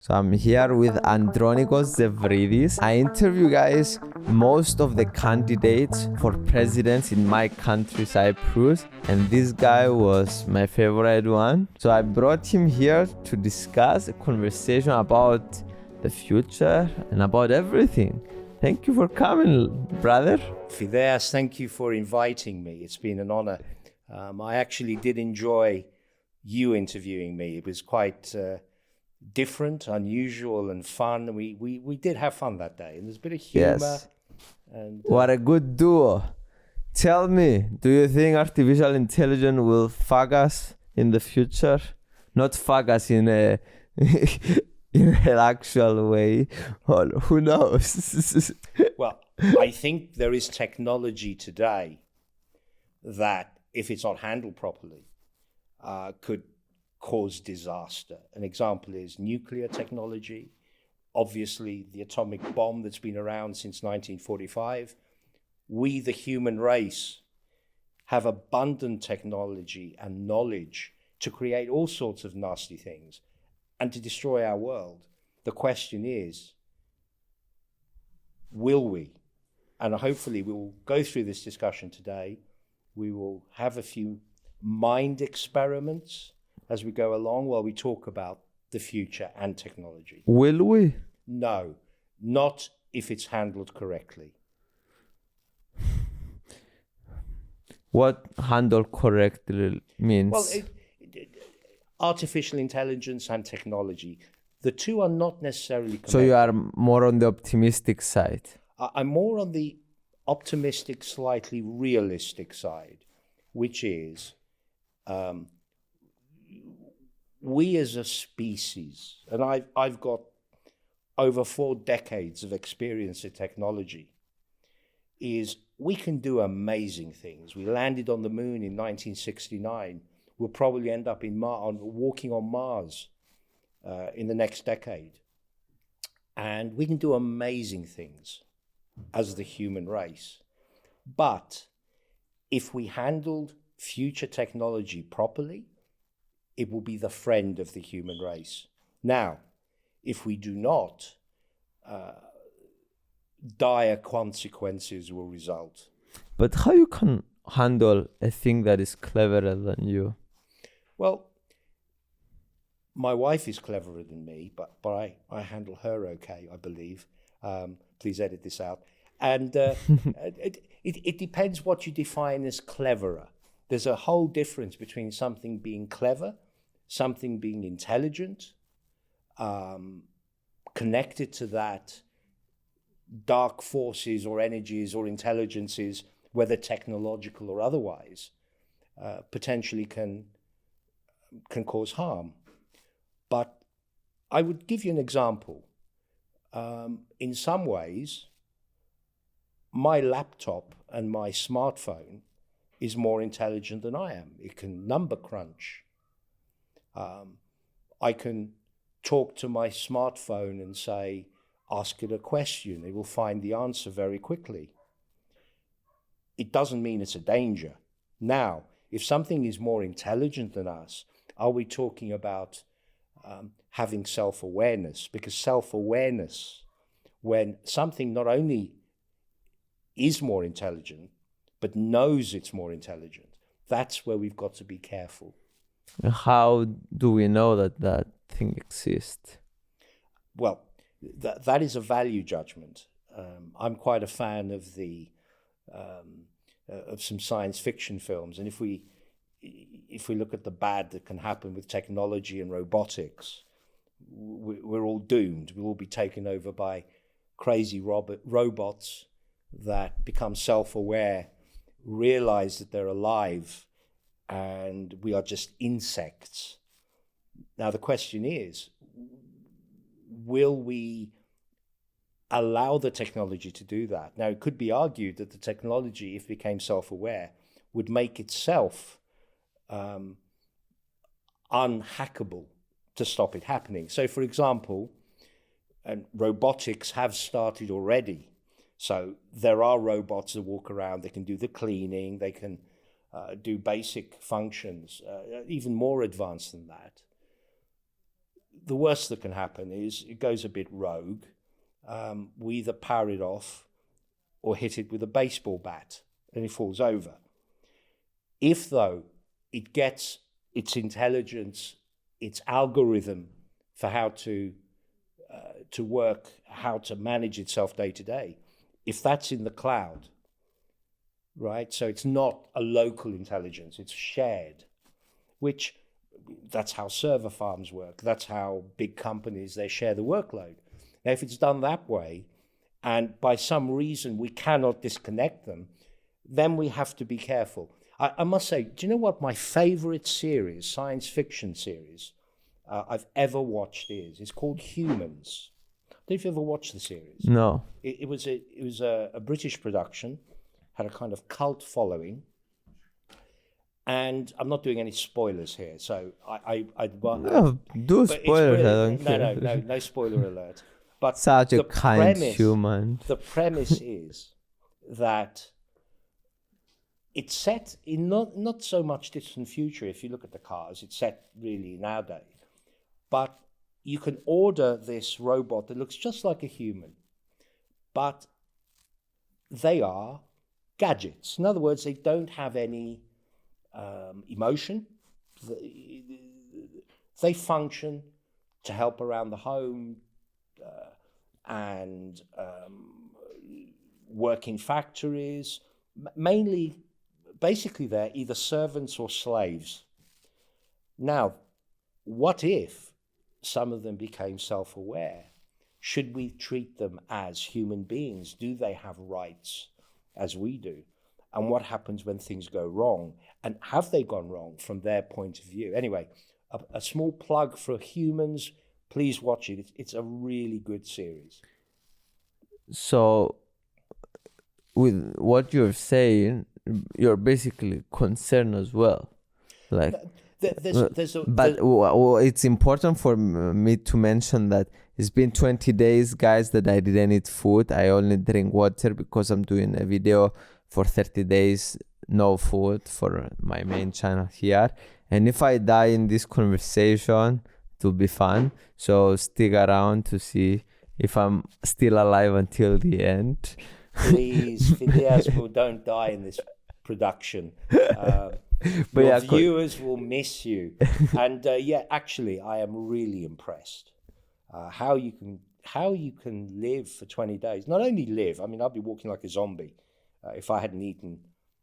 So I'm here with Andronicos Zervides. I interview guys, most of the candidates for presidents in my country, Cyprus, and this guy was my favorite one. So I brought him here to discuss a conversation about the future and about everything. Thank you for coming, brother. Fideas, thank you for inviting me. It's been an honor. I actually did enjoy you interviewing me. It was quite different, unusual, and fun. We did have fun that day, and there's a bit of humor. Yes. And What a good duo. Tell me, do you think artificial intelligence will fuck us in the future? Not fuck us in a in an actual way, or who knows? well, I think there is technology today that, if it's not handled properly, could cause disaster. An example is nuclear technology. Obviously, the atomic bomb that's been around since 1945. We, the human race, have abundant technology and knowledge to create all sorts of nasty things and to destroy our world. The question is, will we? And hopefully we will go through this discussion today. We will have a few mind experiments as we go along while we talk about the future and technology. Will we? No, not if it's handled correctly. What handle correctly means? Well, artificial intelligence and technology, the two are not necessarily connected. So you are more on the optimistic side. I'm more on the optimistic, slightly realistic side, which is we as a species, and I've got over 4 decades of experience in technology, is we can do amazing things. We landed on the moon in 1969. We'll probably end up walking on Mars in the next decade. And we can do amazing things as the human race. But if we handled future technology properly, it will be the friend of the human race. Now, if we do not, dire consequences will result. But how you can handle a thing that is cleverer than you? Well, my wife is cleverer than me, but I handle her okay, I believe. Please edit this out. And it depends what you define as cleverer. There's a whole difference between something being clever, something being intelligent, connected to that dark forces or energies or intelligences, whether technological or otherwise, potentially can cause harm. But I would give you an example. In some ways, my laptop and my smartphone is more intelligent than I am. It can number crunch. I can talk to my smartphone and say, ask it a question. It will find the answer very quickly. It doesn't mean it's a danger. Now, if something is more intelligent than us, are we talking about having self-awareness? Because self-awareness, when something not only is more intelligent, but knows it's more intelligent, that's where we've got to be careful. How do we know that that thing exists? Well, that is a value judgment. I'm quite a fan of of some science fiction films, and if we look at the bad that can happen with technology and robotics, we're all doomed. We'll all be taken over by crazy robots that become self-aware, realize that they're alive, and we are just insects. Now the question is, will we allow the technology to do that? Now, it could be argued that the technology, if it became self-aware, would make itself unhackable to stop it happening. So, for example, and robotics have started already. So there are robots that walk around, they can do the cleaning, they can do basic functions, even more advanced than that. the worst that can happen is it goes a bit rogue. We either power it off or hit it with a baseball bat and it falls over. If, though, it gets its intelligence, its algorithm for how to work, how to manage itself day to day, if that's in the cloud, right? So it's not a local intelligence, it's shared, which that's how server farms work. That's how big companies, they share the workload. Now, if it's done that way, and by some reason we cannot disconnect them, then we have to be careful. I must say, do you know what my favorite series, science fiction series, I've ever watched is? It's called Humans. I don't know if you ever watched the series. No. It was a British production, had a kind of cult following. And I'm not doing any spoilers here, so Do spoilers, I don't care. No spoiler alert. But such a kind human. The premise is that it's set in not so much distant future. If you look at the cars, it's set really in our day. But you can order this robot that looks just like a human, but they are gadgets. In other words, they don't have any emotion. They function to help around the home and work in factories. Mainly, basically, they're either servants or slaves. Now, what if some of them became self-aware? Should we treat them as human beings? Do they have rights as we do? And what happens when things go wrong? And have they gone wrong from their point of view? Anyway, a small plug for Humans. Please watch it. It's a really good series. So, with what you're saying, you're basically concerned as well. Like, it's important for me to mention that it's been 20 days, guys, that I didn't eat food. I only drink water because I'm doing a video for 30 days, no food, for my main channel here. And if I die in this conversation, it will be fun. So stick around to see if I'm still alive until the end. Please, Fidias, don't die in this production. But your viewers will miss you. And actually, I am really impressed how you can live for 20 days. Not only live, I mean, I'd be walking like a zombie if I hadn't eaten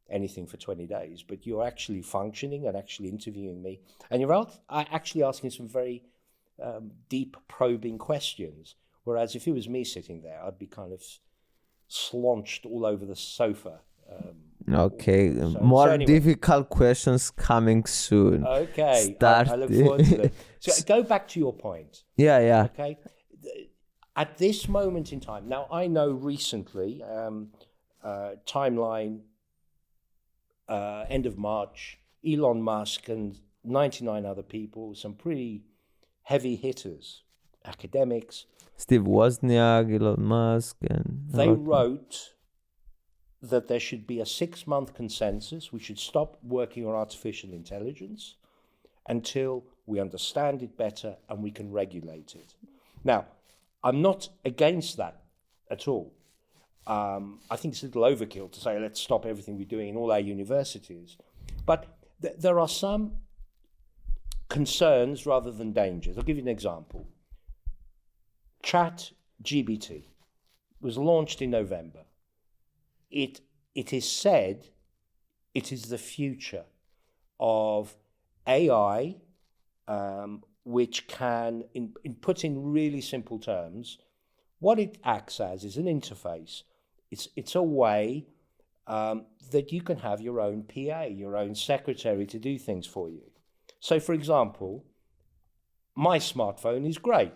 anything for 20 days, but you're actually functioning and actually interviewing me. And you're actually asking some very deep, probing questions. Whereas if it was me sitting there, I'd be kind of slaunched all over the sofa. Anyway. Difficult questions coming soon. Okay, I look forward to them. So go back to your point. Yeah. Okay, at this moment in time, now I know recently, timeline, end of March, Elon Musk and 99 other people, some pretty heavy hitters, academics. Steve Wozniak, Elon Musk, and they wrote that there should be a 6-month consensus. We should stop working on artificial intelligence until we understand it better and we can regulate it. Now, I'm not against that at all. I think it's a little overkill to say, let's stop everything we're doing in all our universities. But there are some concerns rather than dangers. I'll give you an example. ChatGPT was launched in November. It is said it is the future of AI, which can, put in really simple terms, what it acts as is an interface. It's a way that you can have your own PA, your own secretary to do things for you. So, for example, my smartphone is great.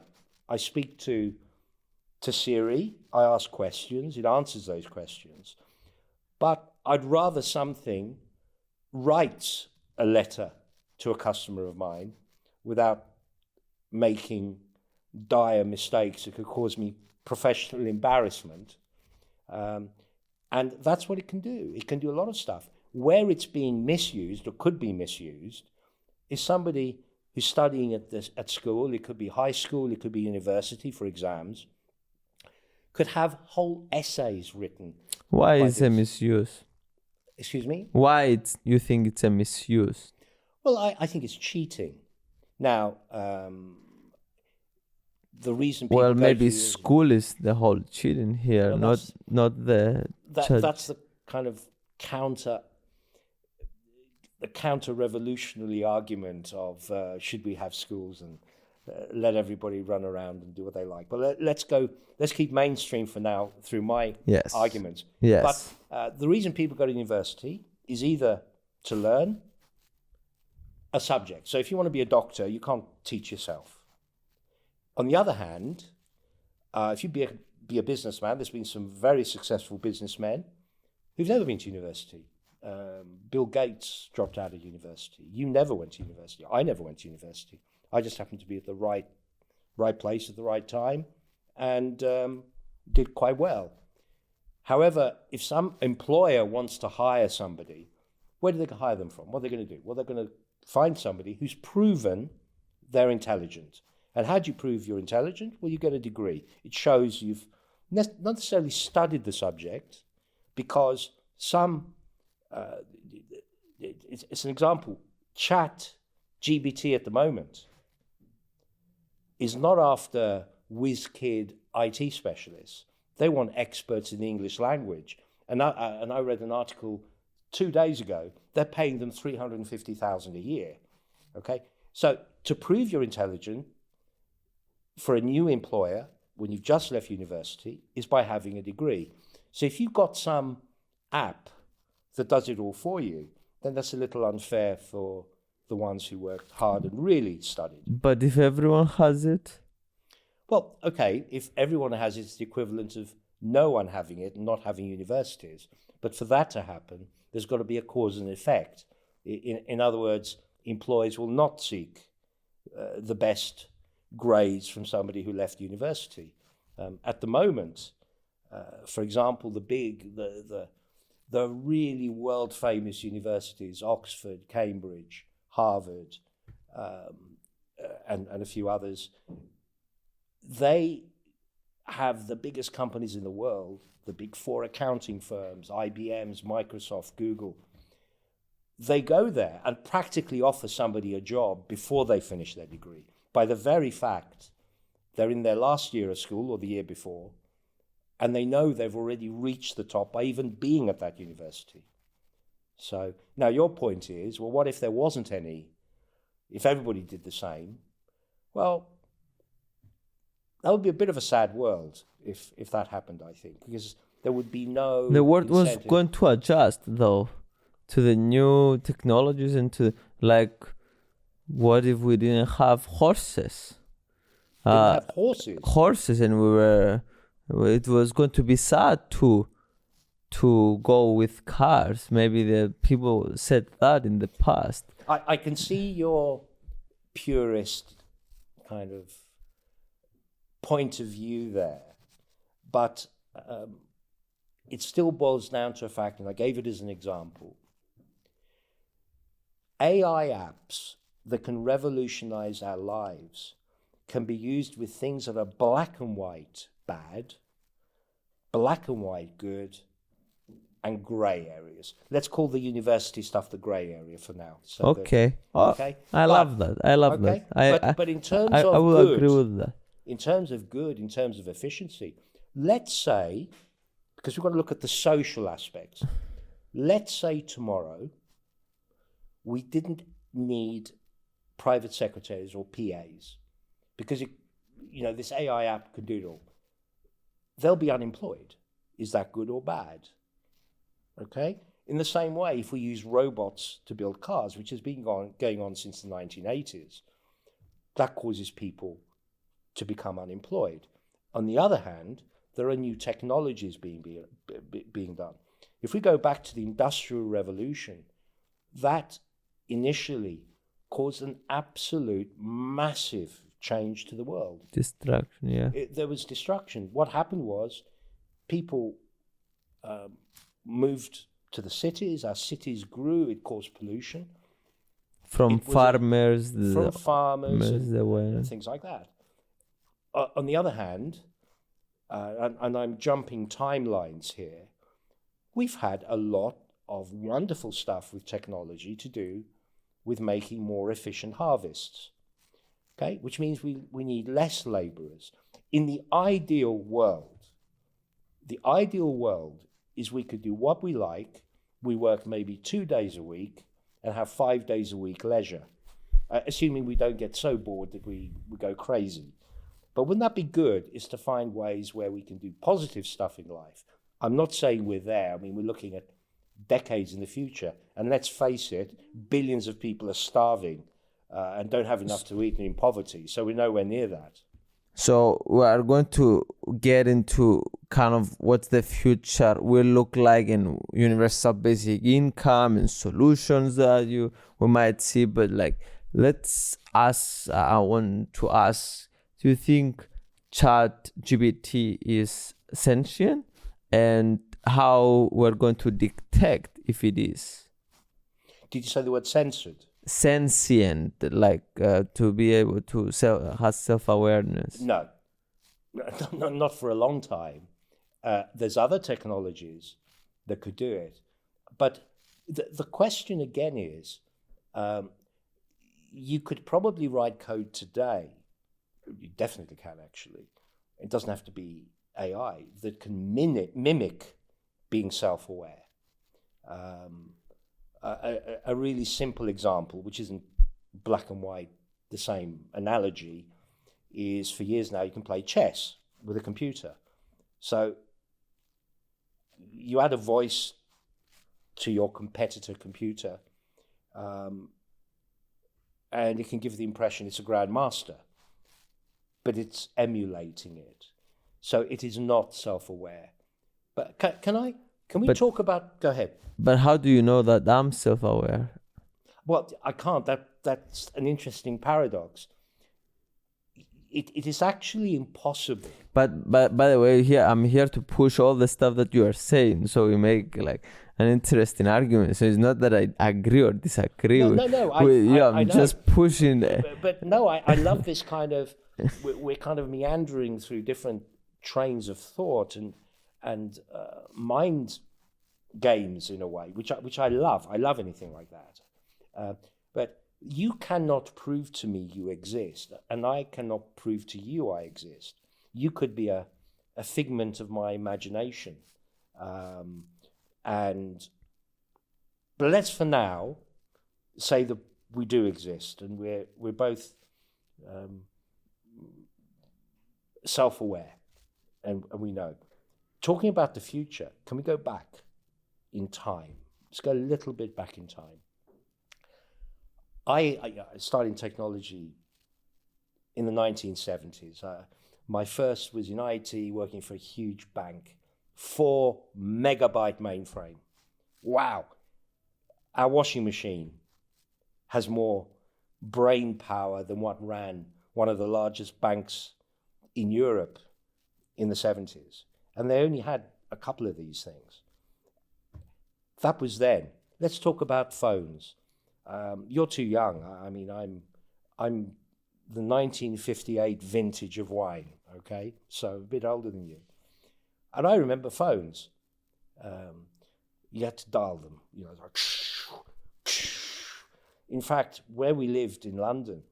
I speak to Siri, I ask questions, it answers those questions. But I'd rather something writes a letter to a customer of mine without making dire mistakes that could cause me professional embarrassment. And that's what it can do. It can do a lot of stuff. Where it's being misused or could be misused is somebody who's studying at school, it could be high school, it could be university for exams, could have whole essays written. Why is a misuse? Excuse me? Why you think it's a misuse? Well, I think it's cheating. Now, the reason people well, maybe school is the whole cheating here, well, not the that's the kind of counter-revolutionary argument of should we have schools and let everybody run around and do what they like. But let's keep mainstream for now through my arguments. Yes. But the reason people go to university is either to learn a subject. So if you want to be a doctor, you can't teach yourself. On the other hand, if you be a businessman, there's been some very successful businessmen who've never been to university. Bill Gates dropped out of university. You never went to university. I never went to university. I just happened to be at the right place at the right time and did quite well. However, if some employer wants to hire somebody, where do they hire them from? What are they going to do? Well, they're going to find somebody who's proven they're intelligent. And how do you prove you're intelligent? Well, you get a degree. It shows you've not necessarily studied the subject, because it's an example. ChatGPT at the moment is not after whiz-kid IT specialists. They want experts in the English language. And I read an article 2 days ago. They're paying them $350,000 a year. Okay, so to prove you're intelligent for a new employer when you've just left university is by having a degree. So if you've got some app that does it all for you, then that's a little unfair for the ones who worked hard and really studied. But if everyone has it? Well, okay, if everyone has it, it's the equivalent of no one having it and not having universities. But for that to happen, there's got to be a cause and effect. In other words, employers will not seek the best grades from somebody who left university. At the moment, for example, the really world-famous universities, Oxford, Cambridge, Harvard, and a few others, they have the biggest companies in the world, the big four accounting firms, IBM's, Microsoft, Google. They go there and practically offer somebody a job before they finish their degree, by the very fact they're in their last year of school or the year before, and they know they've already reached the top by even being at that university. So now your point is, well, what if there wasn't any? If everybody did the same? Well, that would be a bit of a sad world if that happened, I think, because there would be no The world incentive. was going to adjust, though, to the new technologies and to, like, what if we didn't have horses? Didn't have horses? Horses, and it was going to be sad to go with cars. Maybe the people said that in the past. I can see your purist kind of point of view there, but it still boils down to a fact, and I gave it as an example. AI apps that can revolutionize our lives can be used with things that are black and white bad, black and white good, and grey areas. Let's call the university stuff the grey area for now. So okay. Okay. I love that. I love that. But in terms I of will good, agree with that. in terms of good, in terms of efficiency, let's say, because we've got to look at the social aspects, let's say tomorrow we didn't need private secretaries or PAs because this AI app could do it all. They'll be unemployed. Is that good or bad? Okay? In the same way, if we use robots to build cars, which has been going on since the 1980s, that causes people to become unemployed. On the other hand, there are new technologies being done. If we go back to the Industrial Revolution, that initially caused an absolute massive change to the world. Destruction, yeah. There was destruction. What happened was people moved to the cities. Our cities grew. It caused pollution. From It was farmers, from farmers and and things like that. On the other hand, and I'm jumping timelines here, we've had a lot of wonderful stuff with technology to do with making more efficient harvests, okay? Which means we need less laborers. In the ideal world is we could do what we like, we work maybe 2 days a week and have 5 days a week leisure, assuming we don't get so bored that we go crazy. But wouldn't that be good, is to find ways where we can do positive stuff in life? I'm not saying we're there. I mean, we're looking at decades in the future. And let's face it, billions of people are starving and don't have enough to eat and in poverty. So we're nowhere near that. So we are going to get into kind of what the future will look like in universal basic income and solutions that we might see. But like, I want to ask, do you think ChatGPT is sentient, and how we're going to detect if it is? Did you say the word censored? Sentient, like to be able to have self-awareness? No, not for a long time. There's other technologies that could do it. But the question again is, you could probably write code today. You definitely can, actually. It doesn't have to be AI, that can mimic being self-aware. A really simple example, which isn't black and white, the same analogy, is for years now you can play chess with a computer. So you add a voice to your competitor computer, and it can give the impression it's a grandmaster, but it's emulating it. So it is not self-aware. But can we talk about, go ahead. But how do you know that I'm self-aware? Well, I can't. That's an interesting paradox. It is actually impossible. But by the way, I'm here to push all the stuff that you are saying, so we make like an interesting argument. So it's not that I agree or disagree. No. I'm just pushing. But no, I love this kind of. We're kind of meandering through different trains of thought and mind games in a way, which I love. I love anything like that. But you cannot prove to me you exist, and I cannot prove to you I exist. You could be a figment of my imagination. But let's for now say that we do exist, and we're both self-aware, and we know. Talking about the future, can we go back in time? Let's go a little bit back in time. I started in technology in the 1970s. My first was in IT, working for a huge bank, 4 megabyte mainframe. Wow. Our washing machine has more brain power than what ran one of the largest banks in Europe in the 70s. And they only had a couple of these things. That was then. Let's talk about phones. You're too young. I mean, I'm the 1958 vintage of wine, okay? So a bit older than you. And I remember phones. You had to dial them, like. In fact, where we lived in London,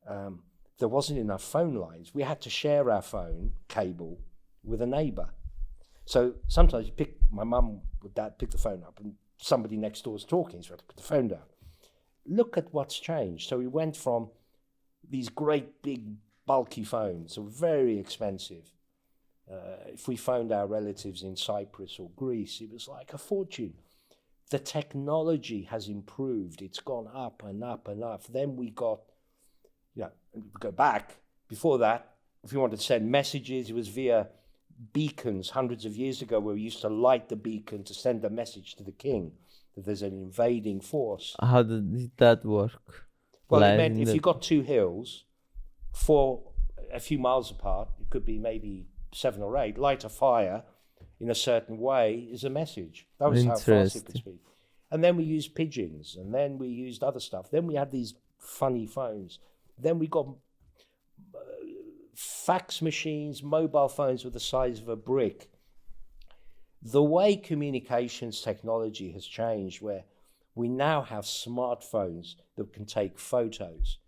there wasn't enough phone lines. We had to share our phone cable with a neighbour. So sometimes my mum or dad pick the phone up and somebody next door is talking, so I had to put the phone down. Look at what's changed. So we went from these great big bulky phones, so very expensive. If we phoned our relatives in Cyprus or Greece, it was like a fortune. The technology has improved. It's gone up and up and up. Then we got, go back. Before that, if you wanted to send messages, it was via beacons hundreds of years ago, where we used to light the beacon to send a message to the king that there's an invading force. How did that work? Well, it meant if you got 2 hills, a few miles apart, it could be maybe 7 or 8, light a fire in a certain way is a message. That was how fast it could speak. And then we used pigeons, and then we used other stuff. Then we had these funny phones. Then we got fax machines, mobile phones with the size of a brick. The way communications technology has changed, where we now have smartphones that can take photos,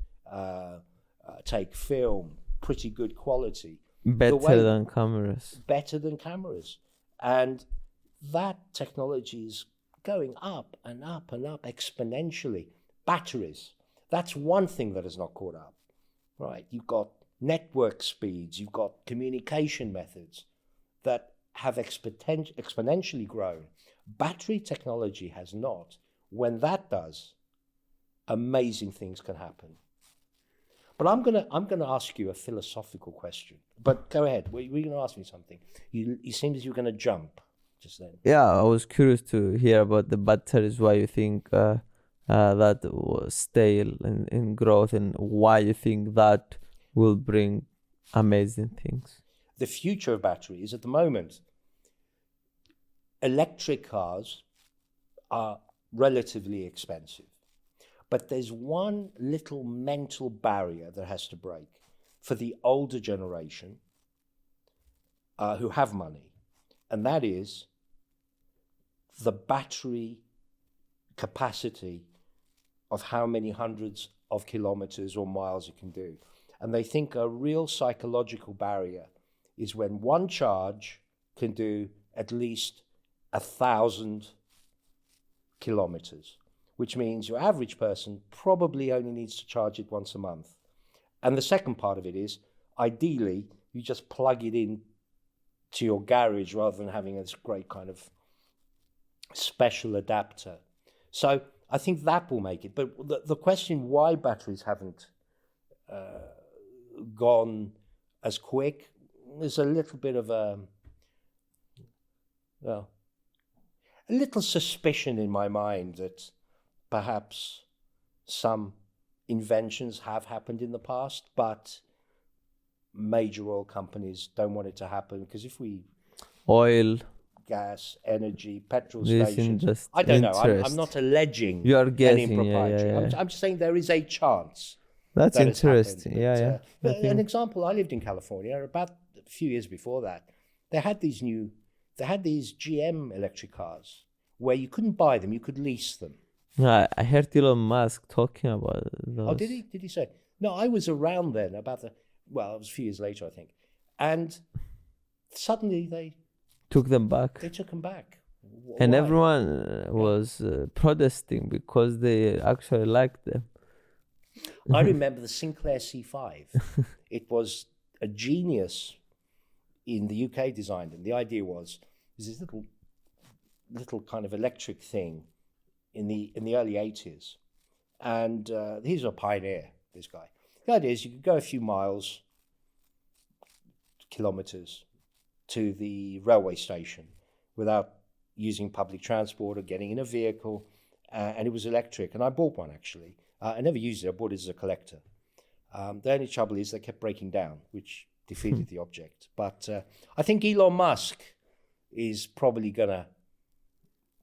take film, pretty good quality. Better than cameras. Better than cameras. And that technology is going up and up and up exponentially. Batteries, that's one thing that has not caught up, right? You've got network speeds, you've got communication methods that have exponentially grown. Battery technology has not. When that does, amazing things can happen. But I'm gonna ask you a philosophical question. But go ahead. Were you gonna ask me something? You seemed as you were gonna jump just then. Yeah, I was curious to hear about the batteries. Why you think that was stale in growth, and why you think that will bring amazing things. The future of batteries at the moment, electric cars are relatively expensive. But there's one little mental barrier that has to break for the older generation who have money, and that is the battery capacity of how many hundreds of kilometers or miles it can do. And they think a real psychological barrier is when one charge can do at least 1,000 kilometers, which means your average person probably only needs to charge it once a month. And the second part of it is, ideally, you just plug it in to your garage rather than having this great kind of special adapter. So I think that will make it. But the question why batteries haven't gone as quick, there's a little bit of a little suspicion in my mind that perhaps some inventions have happened in the past, but major oil companies don't want it to happen, because if we... Oil, gas, energy, petrol this stations... just I don't know, interest. I'm not alleging You are any guessing, impropriety. yeah. I'm just saying there is a chance. That's that has interesting, happened. But, yeah. an example, I lived in California about a few years before that. They had these GM electric cars where you couldn't buy them, you could lease them. I heard Elon Musk talking about those. Oh, did he? Did he say? No, I was around then it was a few years later, I think. And suddenly they took them back. They took them back. And Why? everyone was protesting because they actually liked them. I remember the Sinclair C5. It was a genius in the UK designed them. The idea was this little kind of electric thing in the early 80s. And he's a pioneer, this guy. The idea is you could go a few miles, kilometers, to the railway station without using public transport or getting in a vehicle, and it was electric. And I bought one, actually. I never used it. I bought it as a collector. The only trouble is they kept breaking down, which defeated the object. But I think Elon Musk is probably going to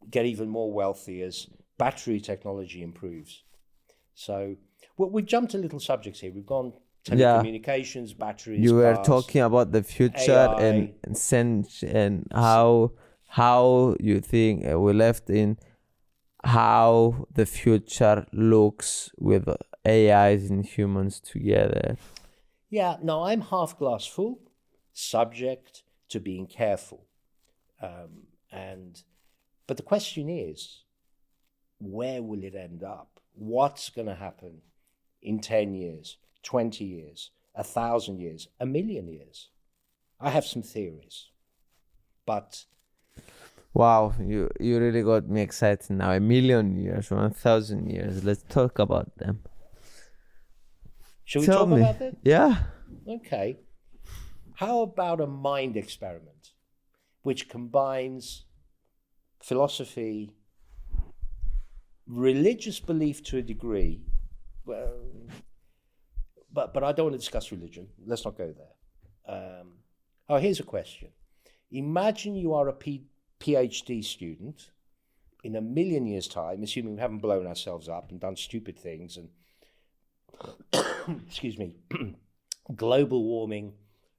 get even more wealthy as battery technology improves. So we jumped a little subjects here. We've gone telecommunications, batteries, You were cars, talking about the future AI. and how you think we left in how the future looks with AIs and humans together. Yeah, no, I'm half glass full, subject to being careful. But the question is, where will it end up? What's going to happen in 10 years, 20 years, 1,000 years, 1,000,000 years? I have some theories, but... Wow, you really got me excited now. 1,000,000 years, 1,000 years. Let's talk about them. Shall we Tell talk me. about that? Yeah. Okay. How about a mind experiment which combines philosophy, religious belief to a degree, well, but I don't want to discuss religion. Let's not go there. Here's a question. Imagine you are a PhD student in a million years' time, assuming we haven't blown ourselves up and done stupid things and, excuse me, global warming,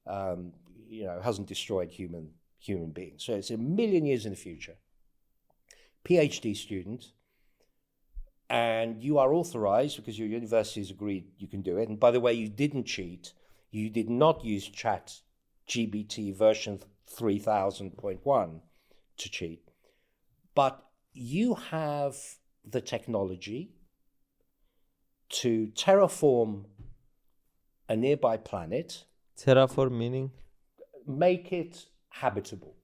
hasn't destroyed human beings. So it's a million years in the future. PhD student, and you are authorized because your university has agreed you can do it. And by the way, you didn't cheat. You did not use ChatGPT version 3000.1 to cheat. But you have the technology to terraform a nearby planet. Terraform meaning? Make it habitable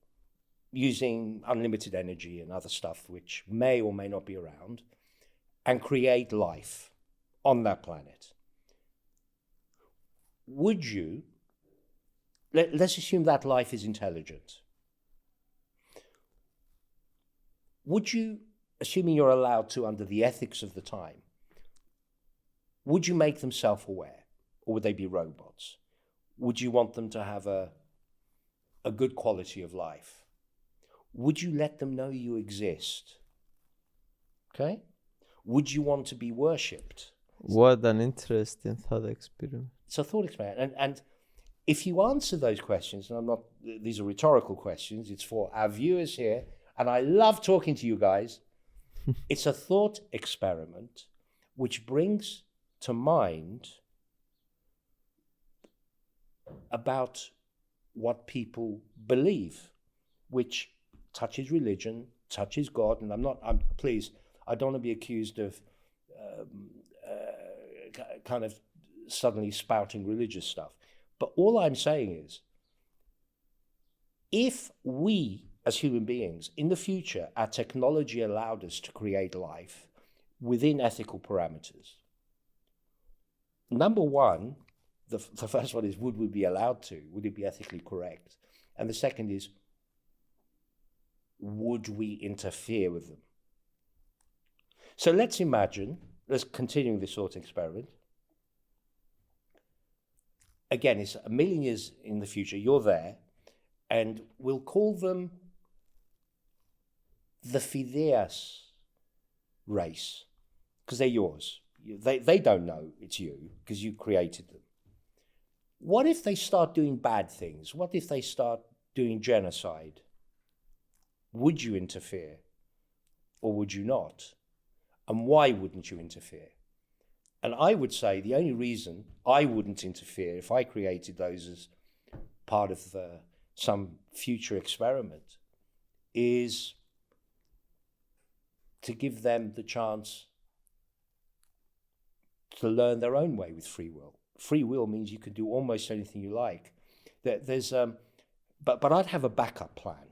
using unlimited energy and other stuff which may or may not be around, and create life on that planet. Would you, let's assume that life is intelligent. Would you, assuming you're allowed to under the ethics of the time, would you make them self-aware, or would they be robots? Would you want them to have a good quality of life? Would you let them know you exist? Okay? Would you want to be worshipped? What an interesting thought experiment. It's a thought experiment. And if you answer those questions, and these are rhetorical questions, it's for our viewers here, and I love talking to you guys. It's a thought experiment which brings to mind about what people believe, which touches religion, touches God, and please, I don't want to be accused of kind of suddenly spouting religious stuff. But all I'm saying is, if we as human beings, in the future, our technology allowed us to create life within ethical parameters, number one, the first one is, would we be allowed to? Would it be ethically correct? And the second is, would we interfere with them? So let's imagine, let's continue this thought experiment. Again, it's a million years in the future, you're there, and we'll call them the Phidias race, because they're yours. They don't know it's you, because you created them. What if they start doing bad things? What if they start doing genocide? Would you interfere, or would you not? And why wouldn't you interfere? And I would say the only reason I wouldn't interfere if I created those as part of some future experiment is to give them the chance to learn their own way with free will. Free will means you can do almost anything you like. But I'd have a backup plan.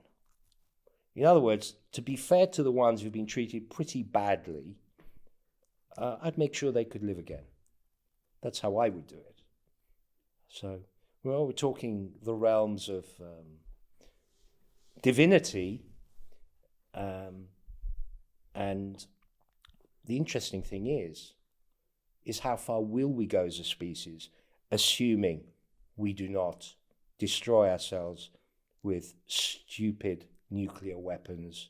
In other words, to be fair to the ones who've been treated pretty badly, I'd make sure they could live again. That's how I would do it. So, well, we're talking the realms of divinity, and the interesting thing is how far will we go as a species, assuming we do not destroy ourselves with stupid nuclear weapons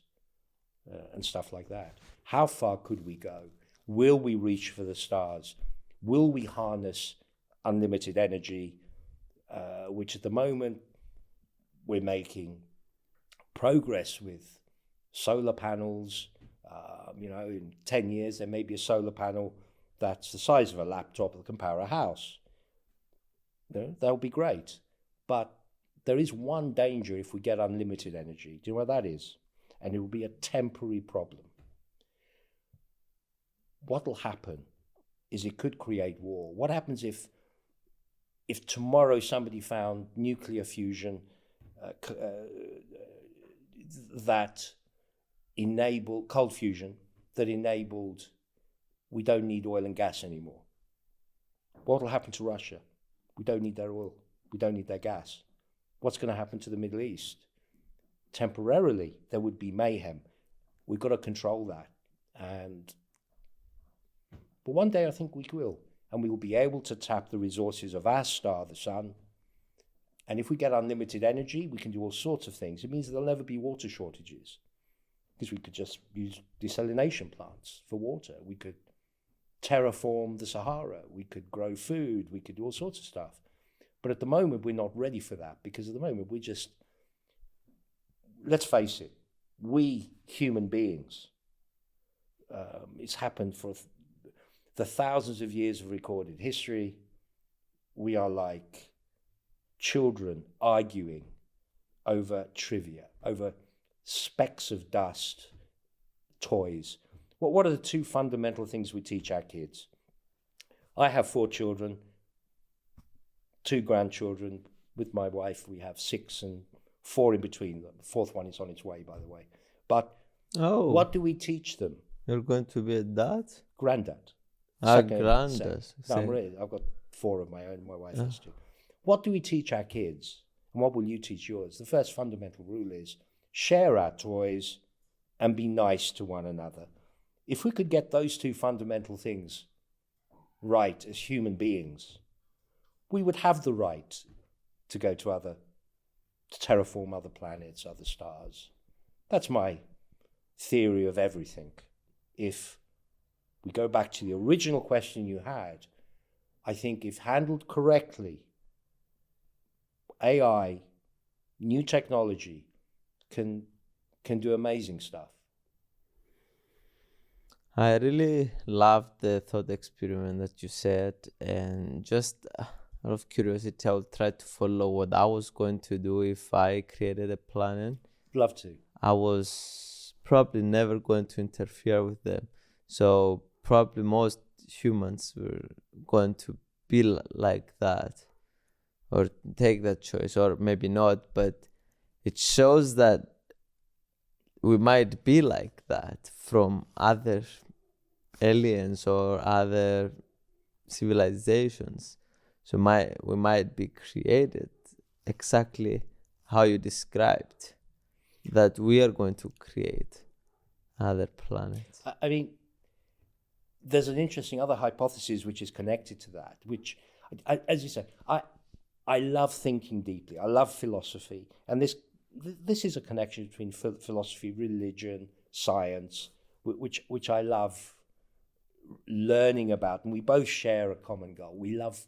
and stuff like that. How far could we go? Will we reach for the stars? Will we harness unlimited energy, which at the moment we're making progress with solar panels. In 10 years, there may be a solar panel that's the size of a laptop that can power a house. That'll be great. But there is one danger if we get unlimited energy. Do you know what that is? And it will be a temporary problem. What will happen is it could create war. What happens if tomorrow somebody found nuclear fusion that enabled cold fusion that enabled we don't need oil and gas anymore? What will happen to Russia? We don't need their oil. We don't need their gas. What's going to happen to the Middle East? Temporarily, there would be mayhem. We've got to control that. But one day I think we will. And we will be able to tap the resources of our star, the sun. And if we get unlimited energy, we can do all sorts of things. It means there'll never be water shortages. because we could just use desalination plants for water. We could terraform the Sahara. We could grow food. We could do all sorts of stuff. But at the moment, we're not ready for that, because at the moment, we just, let's face it, we human beings, it's happened for the thousands of years of recorded history. We are like children arguing over trivia, over specks of dust, toys. What are the two fundamental things we teach our kids? I have 4 children, 2 grandchildren. With my wife, we have 6 and 4 in between. The 4th one is on its way, by the way. But what do we teach them? You're going to be a dad? Granddad. Granddad. No, I'm ready. I've got 4 of my own. My wife has 2. What do we teach our kids? And what will you teach yours? The first fundamental rule is share our toys and be nice to one another. If we could get those 2 fundamental things right as human beings, we would have the right to go to terraform other planets, other stars. That's my theory of everything. If we go back to the original question you had, I think if handled correctly, AI, new technology, can do amazing stuff. I really loved the thought experiment that you said, and just out of curiosity, I'll try to follow what I was going to do if I created a planet. Love to. I was probably never going to interfere with them. So probably most humans were going to be like that, or take that choice, or maybe not, but it shows that we might be like that from other aliens or other civilizations. So we might be created exactly how you described, that we are going to create other planets. I mean, there's an interesting other hypothesis which is connected to that, which, as you say, I love thinking deeply. I love philosophy. And this is a connection between philosophy, religion, science, which I love learning about. And we both share a common goal. We love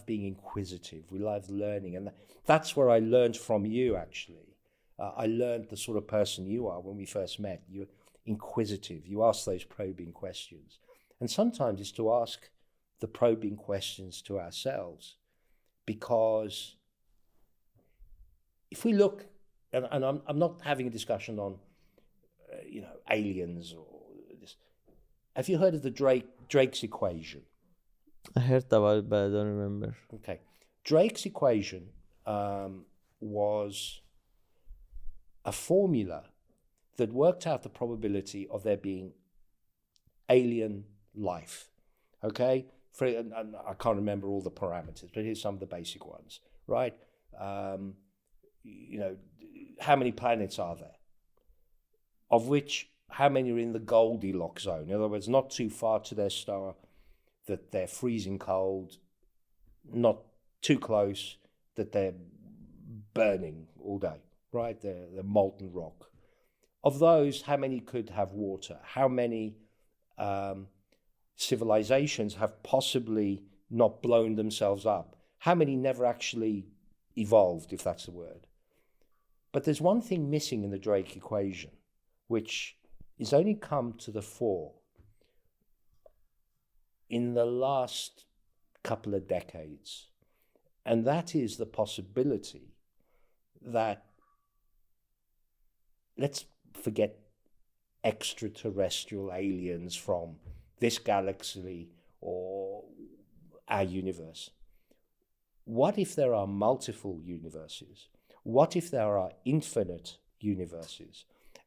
being inquisitive. We love learning. And that's where I learned from you, actually. I learned the sort of person you are when we first met. You're inquisitive. You ask those probing questions. And sometimes it's to ask the probing questions to ourselves. Because if we look, and I'm not having a discussion on, aliens or this. Have you heard of the Drake's equation? I heard about it, but I don't remember. Okay. Drake's equation was a formula that worked out the probability of there being alien life. Okay? And I can't remember all the parameters, but here's some of the basic ones, right? How many planets are there? Of which, how many are in the Goldilocks zone? In other words, not too far to their star, that they're freezing cold, not too close, that they're burning all day, right? They're molten rock. Of those, how many could have water? How many civilizations have possibly not blown themselves up? How many never actually evolved, if that's the word? But there's one thing missing in the Drake equation, which has only come to the fore in the last couple of decades. And that is the possibility that, let's forget extraterrestrial aliens from this galaxy or our universe. What if there are multiple universes? What if there are infinite universes?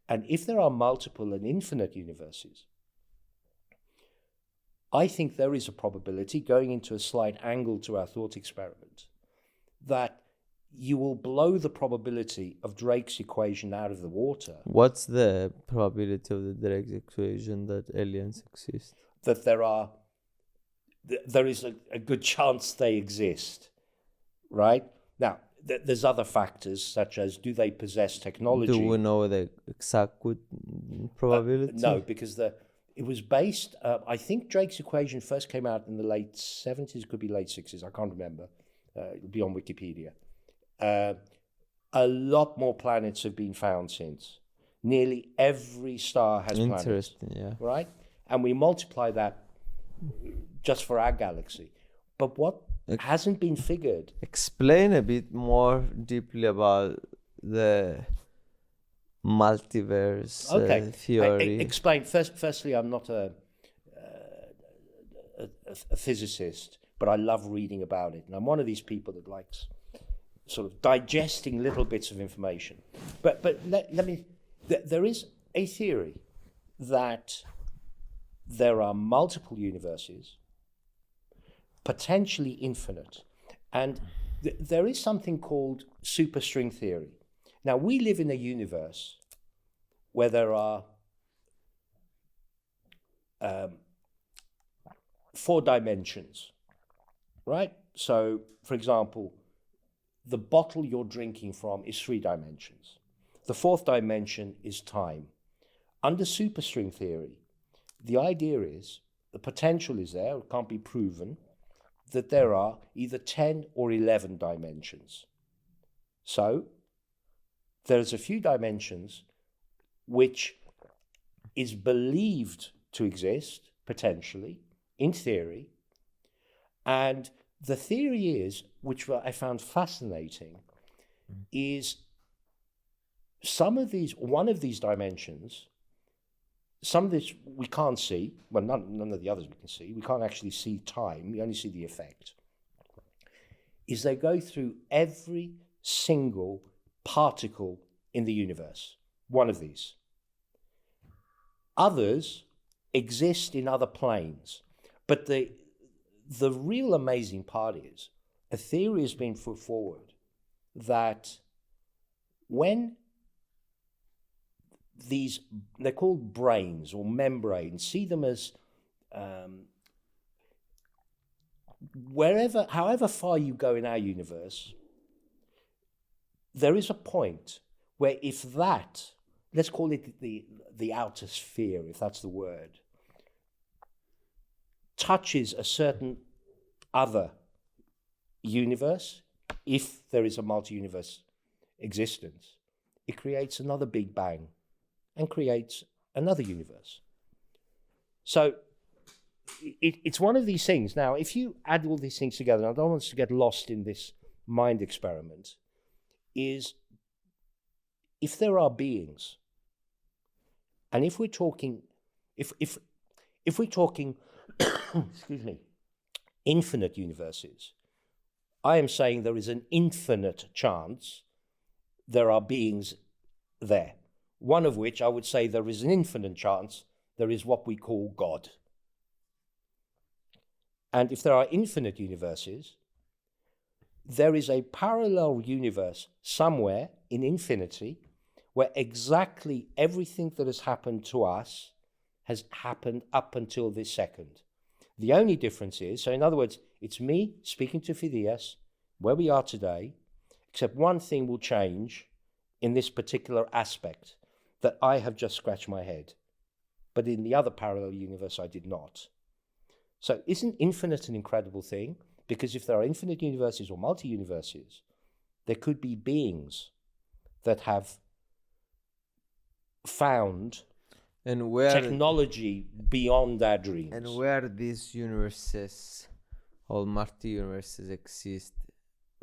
And if there are multiple and infinite universes, I think there is a probability, going into a slight angle to our thought experiment, that you will blow the probability of Drake's equation out of the water. What's the probability of the Drake's equation that aliens exist? That there is a good chance they exist, right? Now, there's other factors, such as do they possess technology? Do we know the exact good probability? No, because it was based, I think Drake's equation first came out in the late 70s, could be late 60s, I can't remember. It'll be on Wikipedia. A lot more planets have been found since. Nearly every star has planets. Interesting, yeah. Right? And we multiply that just for our galaxy. But what hasn't been figured... Explain a bit more deeply about the multiverse theory. Explain. Firstly, I'm not a physicist, but I love reading about it. And I'm one of these people that likes sort of digesting little bits of information. But let me... There is a theory that there are multiple universes, potentially infinite, and there is something called superstring theory. Now, we live in a universe where there are 4 dimensions, right? So, for example, the bottle you're drinking from is 3 dimensions. The 4th dimension is time. Under superstring theory, the idea is, the potential is there, it can't be proven, that there are either 10 or 11 dimensions. So, there's a few dimensions which is believed to exist, potentially, in theory, and the theory is, which I found fascinating, is one of these dimensions, some of this we can't see, well, none of the others we can see, we can't actually see time, we only see the effect, is they go through every single particle in the universe, one of these. Others exist in other planes, but the real amazing part is, a theory has been put forward that when they're called brains or membranes, see them as however far you go in our universe, there is a point where if that, let's call it the outer sphere, if that's the word, touches a certain other universe, if there is a multi-universe existence, it creates another Big Bang and creates another universe. So it's one of these things. Now, if you add all these things together, and I don't want us to get lost in this mind experiment, is if there are beings, and if we're talking, if we're talking, excuse me, infinite universes, I am saying there is an infinite chance there are beings there. One of which I would say there is an infinite chance there is what we call God. And if there are infinite universes, there is a parallel universe somewhere in infinity where exactly everything that has happened to us has happened up until this second. The only difference is, so in other words, it's me speaking to Phidias, where we are today, except one thing will change in this particular aspect, that I have just scratched my head. But in the other parallel universe, I did not. So isn't infinite an incredible thing? Because if there are infinite universes or multi-universes, there could be beings that have found technology beyond our dreams. And where these universes, all multi-universes exist,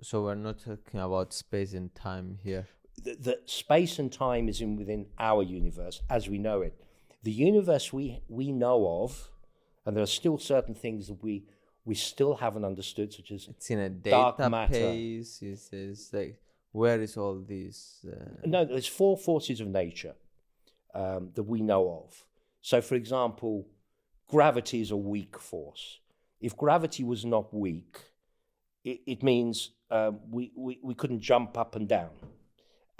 so we're not talking about space and time here. The space and time is within our universe as we know it. The universe we know of, and there are still certain things that we still haven't understood, such as it's in a dark matter. database. It's like, where is all this? No, there's 4 forces of nature that we know of. So, for example, gravity is a weak force. If gravity was not weak, it means we couldn't jump up and down.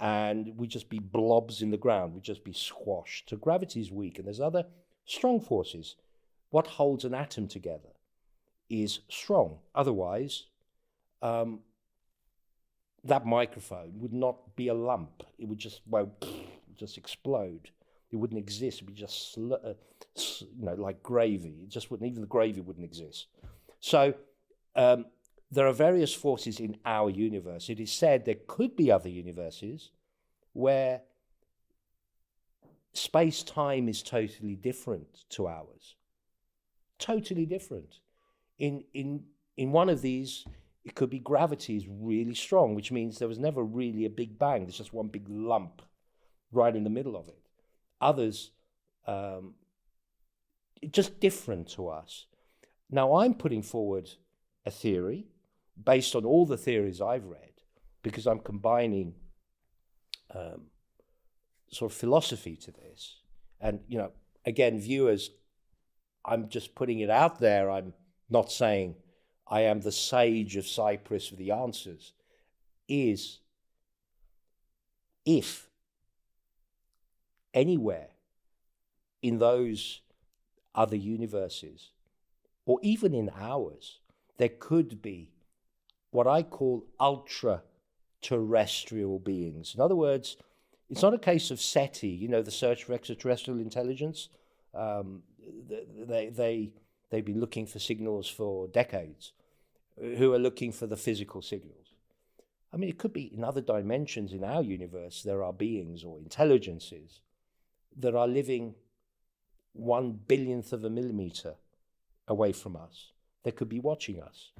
And we'd just be blobs in the ground, we'd just be squashed. So gravity is weak, and there's other strong forces. What holds an atom together is strong. Otherwise, the that microphone would not be a lump. It would just, well, just explode. It wouldn't exist. It would be just, like gravy. It just wouldn't, even the gravy wouldn't exist. So there are various forces in our universe. It is said there could be other universes where space-time is totally different to ours. Totally different. In one of these, it could be gravity is really strong, which means there was never really a big bang. There's just one big lump right in the middle of it. Others, just different to us. Now, I'm putting forward a theory based on all the theories I've read, because I'm combining sort of philosophy to this. And, again, viewers, I'm just putting it out there. I'm not saying I am the sage of Cyprus with the answers. Is if anywhere in those other universes, or even in ours, there could be what I call ultra-terrestrial beings. In other words, it's not a case of SETI, the search for extraterrestrial intelligence. They've been looking for signals for decades, who are looking for the physical signals. I mean, it could be in other dimensions in our universe, there are beings or intelligences that are living 1/1000th of a millimeter away from us. They could be watching us.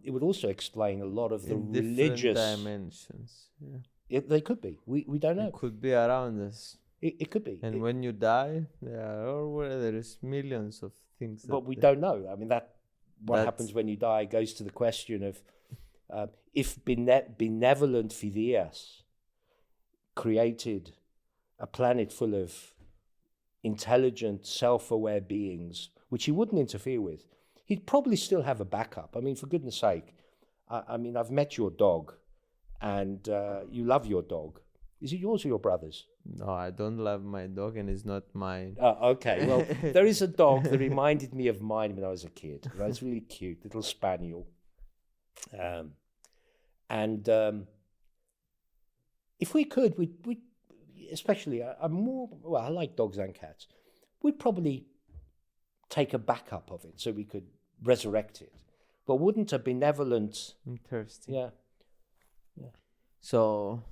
It would also explain a lot of the religious dimensions. Yeah. They could be. We don't know. It could be around us. It could be. And when you die, there is millions of things. But we don't know. I mean, what happens when you die goes to the question of if benevolent Phidias created a planet full of intelligent, self-aware beings, which he wouldn't interfere with, he'd probably still have a backup. I mean, for goodness sake, I've met your dog, and you love your dog. Is it yours or your brother's? No, I don't love my dog, and it's not mine. Okay. Well, there is a dog that reminded me of mine when I was a kid. It was really cute, little spaniel. If we could, we especially, I like dogs and cats. We'd probably take a backup of it so we could resurrect it. But wouldn't a benevolent... Interesting. Yeah. So,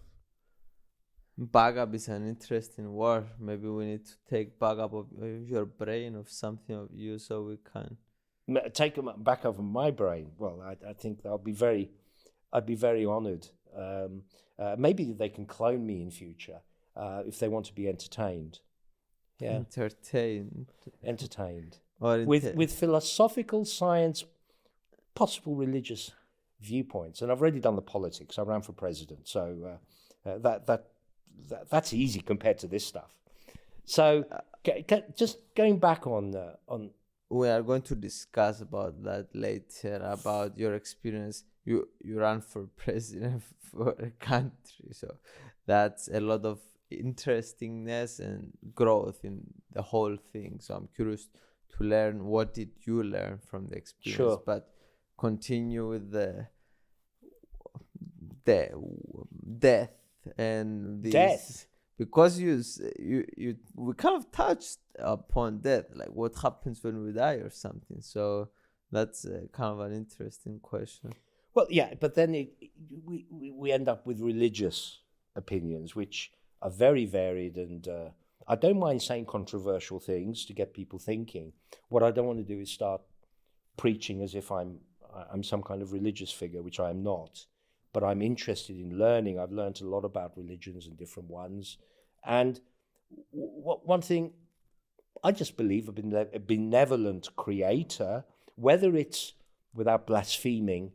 backup is an interesting word. Maybe we need to take backup of your brain, of something of you, so we can... Take a backup of my brain. Well, I think I'd be very honored. Maybe they can clone me in future if they want to be entertained. Yeah. Entertained. With philosophical, science, possible religious viewpoints. And I've already done the politics. I ran for president, so that's easy compared to this stuff. So just going back on. We are going to discuss about that later, about your experience. You ran for president for a country, so that's a lot of interestingness and growth in the whole thing. So I'm curious to learn, what did you learn from the experience? Sure. But continue with the death and this. Death? Because we kind of touched upon death, like what happens when we die or something. So that's kind of an interesting question. Well, yeah, but then we end up with religious opinions, which are very varied, and I don't mind saying controversial things to get people thinking. What I don't want to do is start preaching as if I'm some kind of religious figure, which I am not. But I'm interested in learning. I've learned a lot about religions and different ones. And one thing, I just believe a benevolent creator, whether it's, without blaspheming,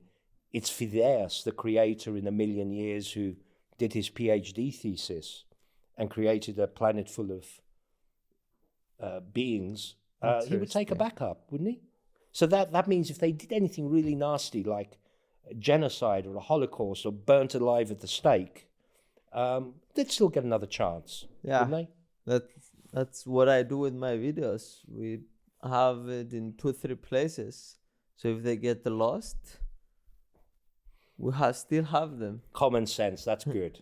it's Phidias, the creator in a million years, who did his PhD thesis and created a planet full of beings. He would take a backup, wouldn't he? So that means if they did anything really nasty, like genocide or a Holocaust or burnt alive at the stake, they'd still get another chance, wouldn't they? That's what I do with my videos. We have it in 2-3 places. So if they get lost, still have them. Common sense. That's good.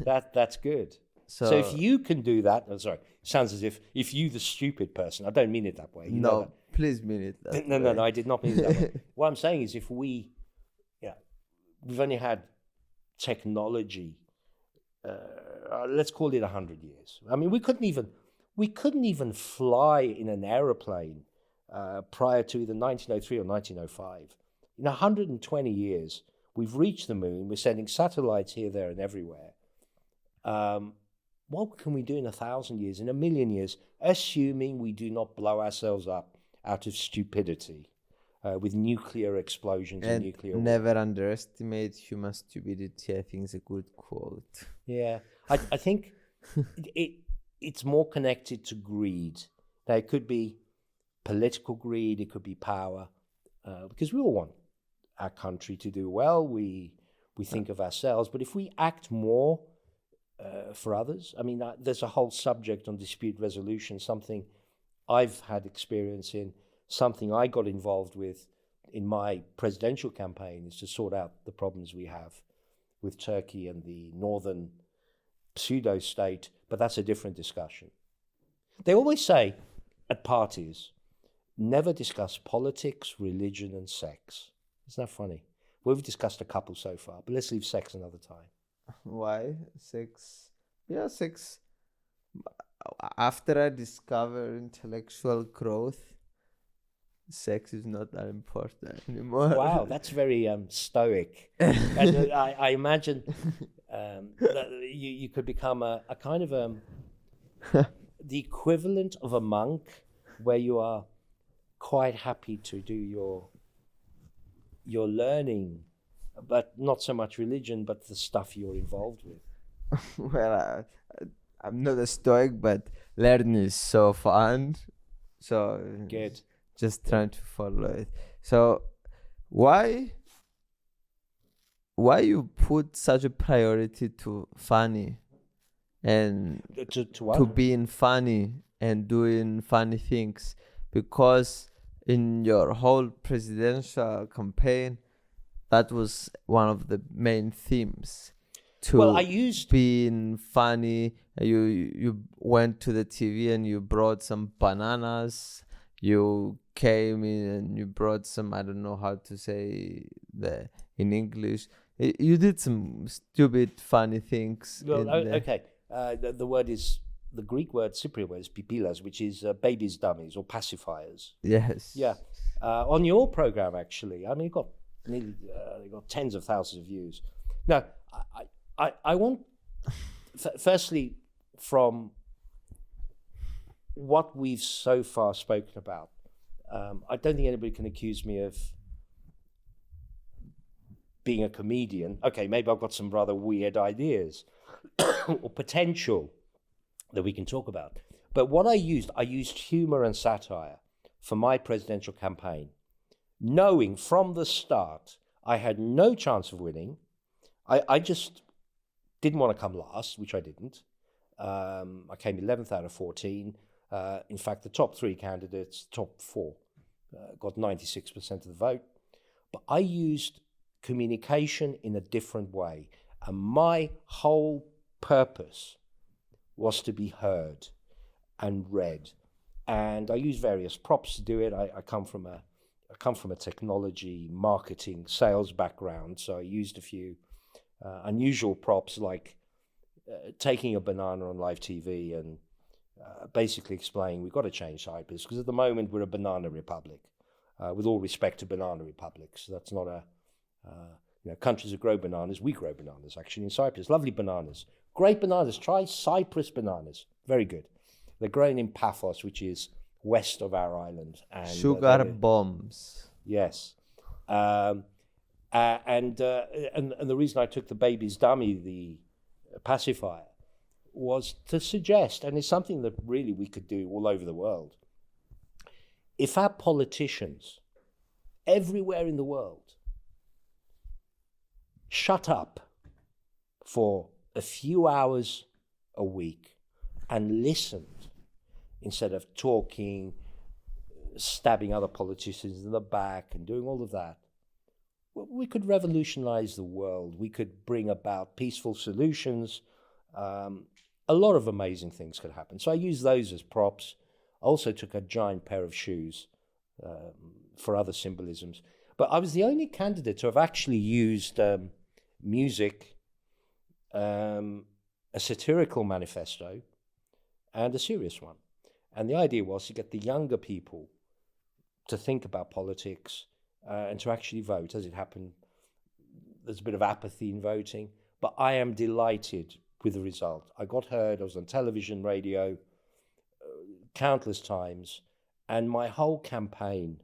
That's good. So, So if you can do that, I'm sorry, sounds as if you, the stupid person, I don't mean it that way. You know no, please mean it that that. way. No, I did not mean it that way. What I'm saying is if we've only had technology, let's call it 100 years. I mean, we couldn't even fly in an aeroplane prior to either 1903 or 1905. In 120 years, we've reached the moon. We're sending satellites here, there, and everywhere. What can we do in 1,000 years, in 1,000,000 years, assuming we do not blow ourselves up out of stupidity with nuclear explosions and nuclear never underestimate human stupidity, I think is a good quote. Yeah, I think it's more connected to greed. Now, it could be political greed, it could be power, because we all want our country to do well. We think of ourselves, but if we act more for others, I mean, there's a whole subject on dispute resolution, something I've had experience in, something I got involved with in my presidential campaign, is to sort out the problems we have with Turkey and the northern pseudo-state, but that's a different discussion. They always say at parties, never discuss politics, religion, and sex. Isn't that funny? We've discussed a couple so far, but let's leave sex another time. Why? Sex? Yeah, sex. After I discovered intellectual growth, sex is not that important anymore. Wow, that's very stoic. And I imagine that you could become a kind of the equivalent of a monk, where you are quite happy to do your learning, but not so much religion, but the stuff you're involved with. Well, I'm not a stoic, but learning is so fun. So Good. Just trying to follow it. So why you put such a priority to funny and to being funny and doing funny things? Because in your whole presidential campaign, that was one of the main themes. Well, I used being funny. You went to the TV and you brought some bananas. You came in and you brought some, I don't know how to say in English. You did some stupid, funny things. Well, okay. The word is, the Greek word, Cypriot word, is pipilas, which is babies' dummies or pacifiers. Yes. Yeah. On your program, actually, I mean, it got tens of thousands of views. Now, I want, firstly, from what we've so far spoken about, I don't think anybody can accuse me of being a comedian. Okay, maybe I've got some rather weird ideas or potential that we can talk about. But what I used humor and satire for my presidential campaign, knowing from the start I had no chance of winning. I just didn't want to come last, which I didn't. I came 11th out of 14. In fact, the top three candidates, top four, got 96% of the vote. But I used communication in a different way. And my whole purpose was to be heard and read. And I used various props to do it. I come from a technology, marketing, sales background. So I used a few unusual props, like taking a banana on live TV and basically explaining we've got to change Cyprus, because at the moment we're a banana republic, with all respect to banana republics. That's not countries that grow bananas. We grow bananas, actually, in Cyprus. Lovely bananas. Great bananas. Try Cyprus bananas. Very good. They're grown in Paphos, which is west of our island. And, sugar bombs. Yes. And the reason I took the baby's dummy, the pacifier, was to suggest, and it's something that really we could do all over the world, if our politicians everywhere in the world shut up for a few hours a week and listened instead of talking, stabbing other politicians in the back and doing all of that, we could revolutionize the world. We could bring about peaceful solutions. A lot of amazing things could happen. So I used those as props. I also took a giant pair of shoes for other symbolisms. But I was the only candidate to have actually used music, a satirical manifesto, and a serious one. And the idea was to get the younger people to think about politics and to actually vote. As it happened, there's a bit of apathy in voting, but I am delighted with the result. I got heard, I was on television, radio, countless times, and my whole campaign,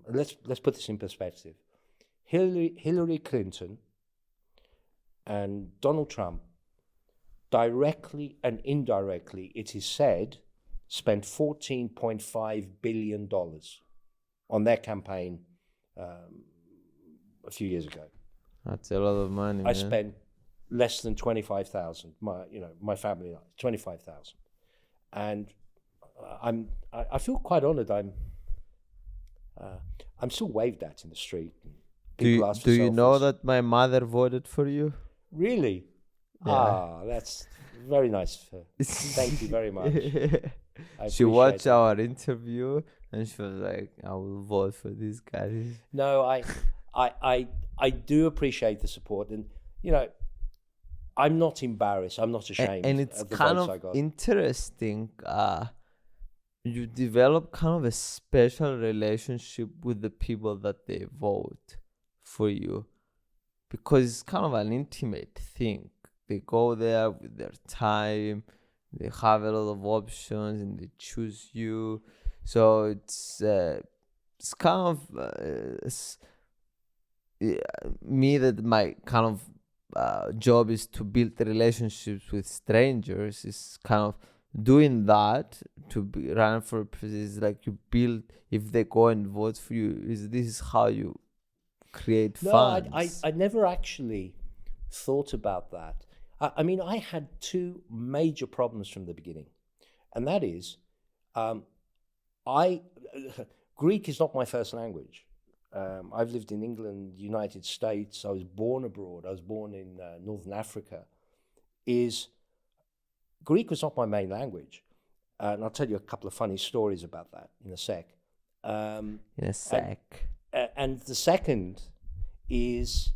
let's put this in perspective. Hillary Clinton and Donald Trump, directly and indirectly, it is said, spent $14.5 billion on their campaign a few years ago. That's a lot of money. I spent less than 25,000. My family, 25,000, and I feel quite honoured. I'm still waved at in the street. Do you know that my mother voted for you? Really? Yeah. That's very nice of her. Thank you very much. She watched our interview and she was like, "I will vote for these guys." No, I do appreciate the support, and I'm not embarrassed. I'm not ashamed. And it's of the kind votes of I got. interesting. You develop kind of a special relationship with the people that they vote for you, because it's kind of an intimate thing. They go there with their time, they have a lot of options, and they choose you. So it's kind of me, that my kind of job is to build the relationships with strangers. Is kind of doing that to be run for president. Is like you build, if they go and vote for you, this is how you create funds. No, I never actually thought about that. I mean, I had two major problems from the beginning, and that is, Greek is not my first language. I've lived in England, United States. I was born abroad. I was born in Northern Africa. Greek was not my main language, and I'll tell you a couple of funny stories about that in a sec. In a sec. And the second is,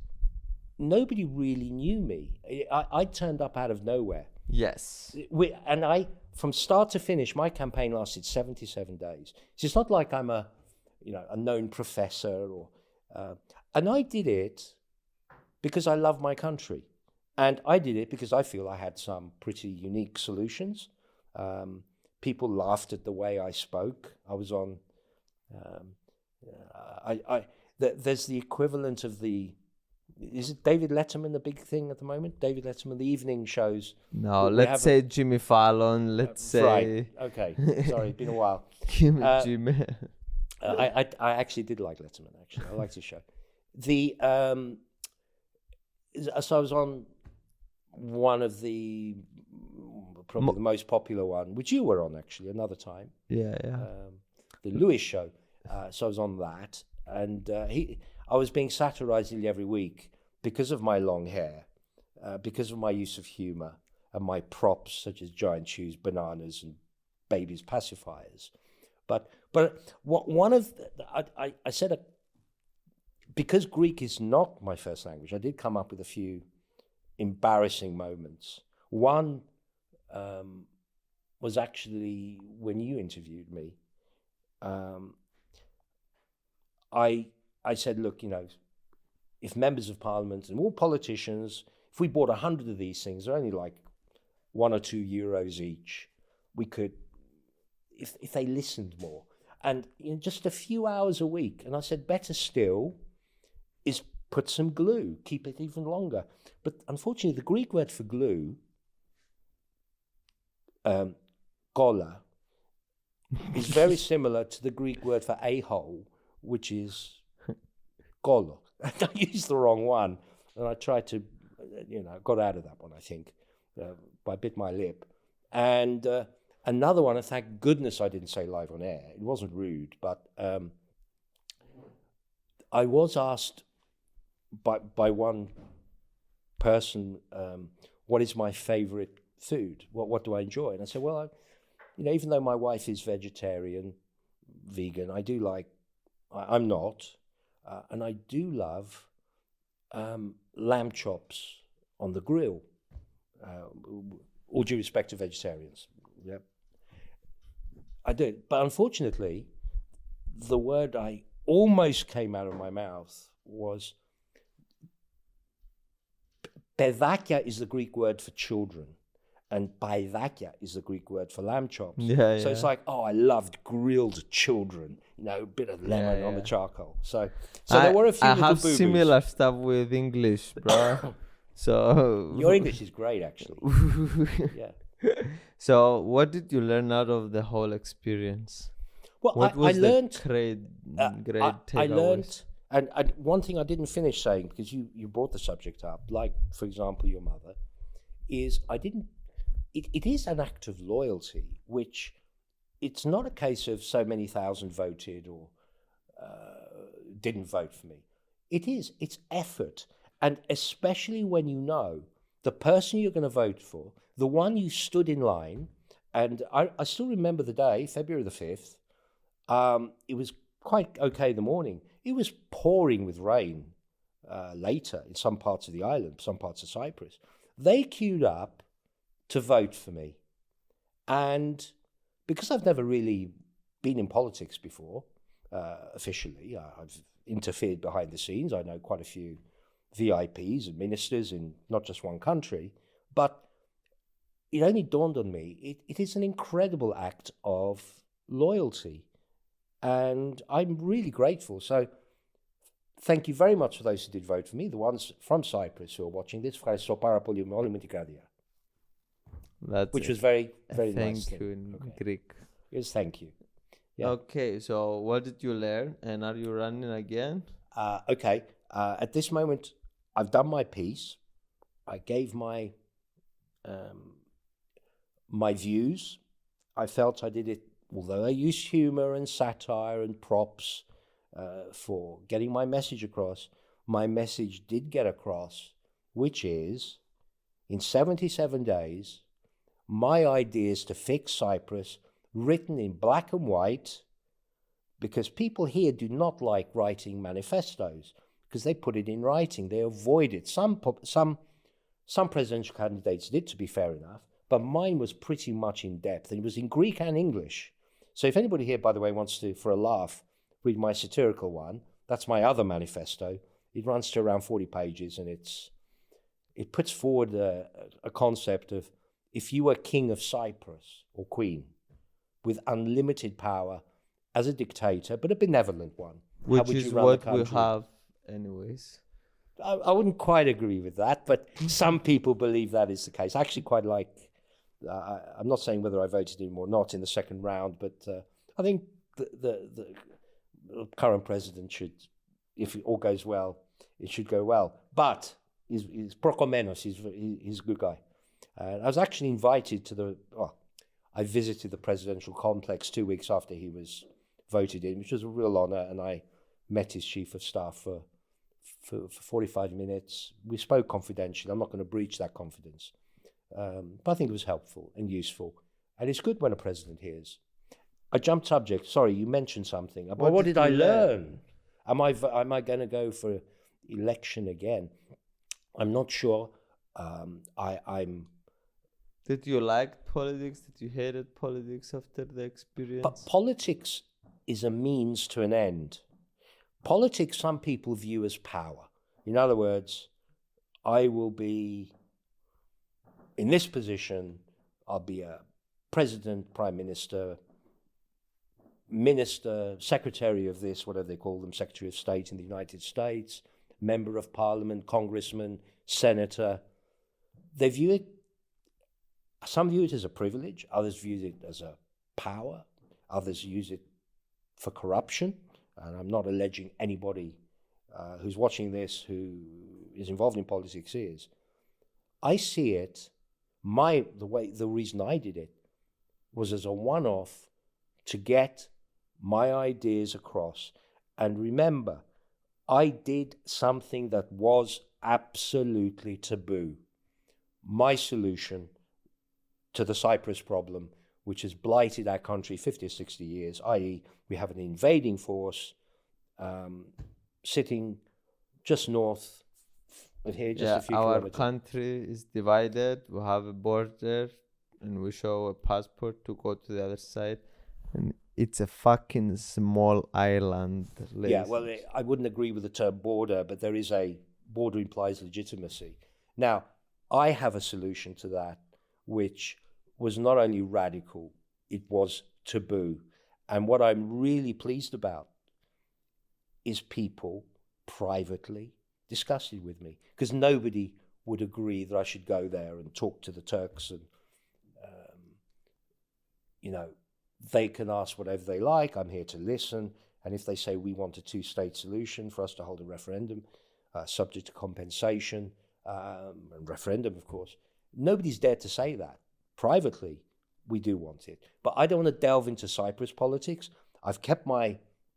nobody really knew me. I turned up out of nowhere. Yes. From start to finish, my campaign lasted 77 days. So it's not like I'm a known professor and I did it because I love my country. And I did it because I feel I had some pretty unique solutions. People laughed at the way I spoke. I was on, there's the equivalent of is it David Letterman, the big thing at the moment? David Letterman, the evening shows. No, let's say Jimmy Fallon. Let's say. Right. Okay. Sorry, it's been a while. Jimmy. I actually did like Letterman. Actually, I liked his show. So I was on one of the probably the most popular one, which you were on actually another time. Yeah. The Lewis show. So I was on that, and I was being satirized nearly every week because of my long hair, because of my use of humor and my props such as giant shoes, bananas, and babies' pacifiers. But I said, because Greek is not my first language, I did come up with a few embarrassing moments. One was actually when you interviewed me. I said, look, if members of parliament and all politicians, if we bought 100 of these things, they're only like €1 or €2 each, we could, if they listened more, and in just a few hours a week. And I said, better still is put some glue, keep it even longer. But unfortunately, the Greek word for glue, kola, is very similar to the Greek word for a-hole, which is kolo. I used the wrong one, and I tried to, got out of that one, I think, I bit my lip. And another one, and thank goodness I didn't say live on air. It wasn't rude, but I was asked by one person, what is my favorite food? What do I enjoy? And I said, well, even though my wife is vegetarian, vegan, I'm not, and I do love lamb chops on the grill. All due respect to vegetarians, yeah, I do. But unfortunately, the word I almost came out of my mouth was pedakia is the Greek word for children, and paidakia is the Greek word for lamb chops. Yeah, so it's like, I loved grilled children, a bit of lemon on the charcoal. So there were a few I little have boo-boos. similar stuff with English, bro. So Your English is great, actually. Yeah. So what did you learn out of the whole experience? Well, What was I learned the great takeaways? I learned, and one thing I didn't finish saying, because you brought the subject up, like, for example, your mother, is it is an act of loyalty, which it's not a case of so many thousand voted or didn't vote for me. It's effort. And especially when you know the person you're going to vote for, the one you stood in line, and I still remember the day, February the 5th, it was quite okay in the morning. It was pouring with rain later in some parts of the island, some parts of Cyprus. They queued up to vote for me. And because I've never really been in politics before, officially, I've interfered behind the scenes. I know quite a few VIPs and ministers in not just one country, but it only dawned on me, it is an incredible act of loyalty. And I'm really grateful. So thank you very much for those who did vote for me, the ones from Cyprus who are watching this. Which was very, very nice. Thank you in Greek. Yes, thank you. Yeah. Okay, so what did you learn? And are you running again? Okay. At this moment, I've done my piece. I gave my views. I felt I did it, although I used humor and satire and props for getting my message across. My message did get across, which is, in 77 days, my ideas to fix Cyprus, written in black and white, because people here do not like writing manifestos, because they put it in writing, they avoid it. Some presidential candidates did, to be fair enough, but mine was pretty much in depth, and it was in Greek and English. So if anybody here, by the way, wants to, for a laugh, read my satirical one, that's my other manifesto. It runs to around 40 pages, and it puts forward a concept of, if you were king of Cyprus or queen with unlimited power as a dictator, but a benevolent one, which how would is you run what the country? we have anyways. I wouldn't quite agree with that, but some people believe that is the case. I actually quite like, I'm not saying whether I voted him or not in the second round, but I think the current president should, if it all goes well, it should go well. But he's prokomenos, he's a good guy. I was actually invited to I visited the presidential complex 2 weeks after he was voted in, which was a real honor, and I met his chief of staff for 45 minutes. We spoke confidentially. I'm not going to breach that confidence. But I think it was helpful and useful. And it's good when a president hears. I jumped subject. Sorry, you mentioned something. About what did I learn? Am I going to go for election again? I'm not sure. Did you like politics? Did you hate politics after the experience? But politics is a means to an end. Politics, some people view as power. In other words, I will be in this position, I'll be a president, prime minister, minister, secretary of this, whatever they call them, secretary of state in the United States, member of parliament, congressman, senator. They view it, some view it as a privilege, others view it as a power, others use it for corruption. And I'm not alleging anybody who's watching this who is involved in politics is. I see it, the reason I did it was as a one-off to get my ideas across. And remember, I did something that was absolutely taboo. My solution to the Cyprus problem, which has blighted our country 50 or 60 years, i.e. we have an invading force sitting just north of here, just a few our kilometers. country is divided. We have a border, and we show a passport to go to the other side, and it's a fucking small island. Yeah, well, I wouldn't agree with the term border, but there is a border implies legitimacy. Now, I have a solution to that, which was not only radical, it was taboo. And what I'm really pleased about is people privately discussing with me, because nobody would agree that I should go there and talk to the Turks and, they can ask whatever they like. I'm here to listen. And if they say we want a two-state solution for us to hold a referendum, subject to compensation, and referendum, of course, nobody's dared to say that. Privately, we do want it. But I don't want to delve into Cyprus politics. I've kept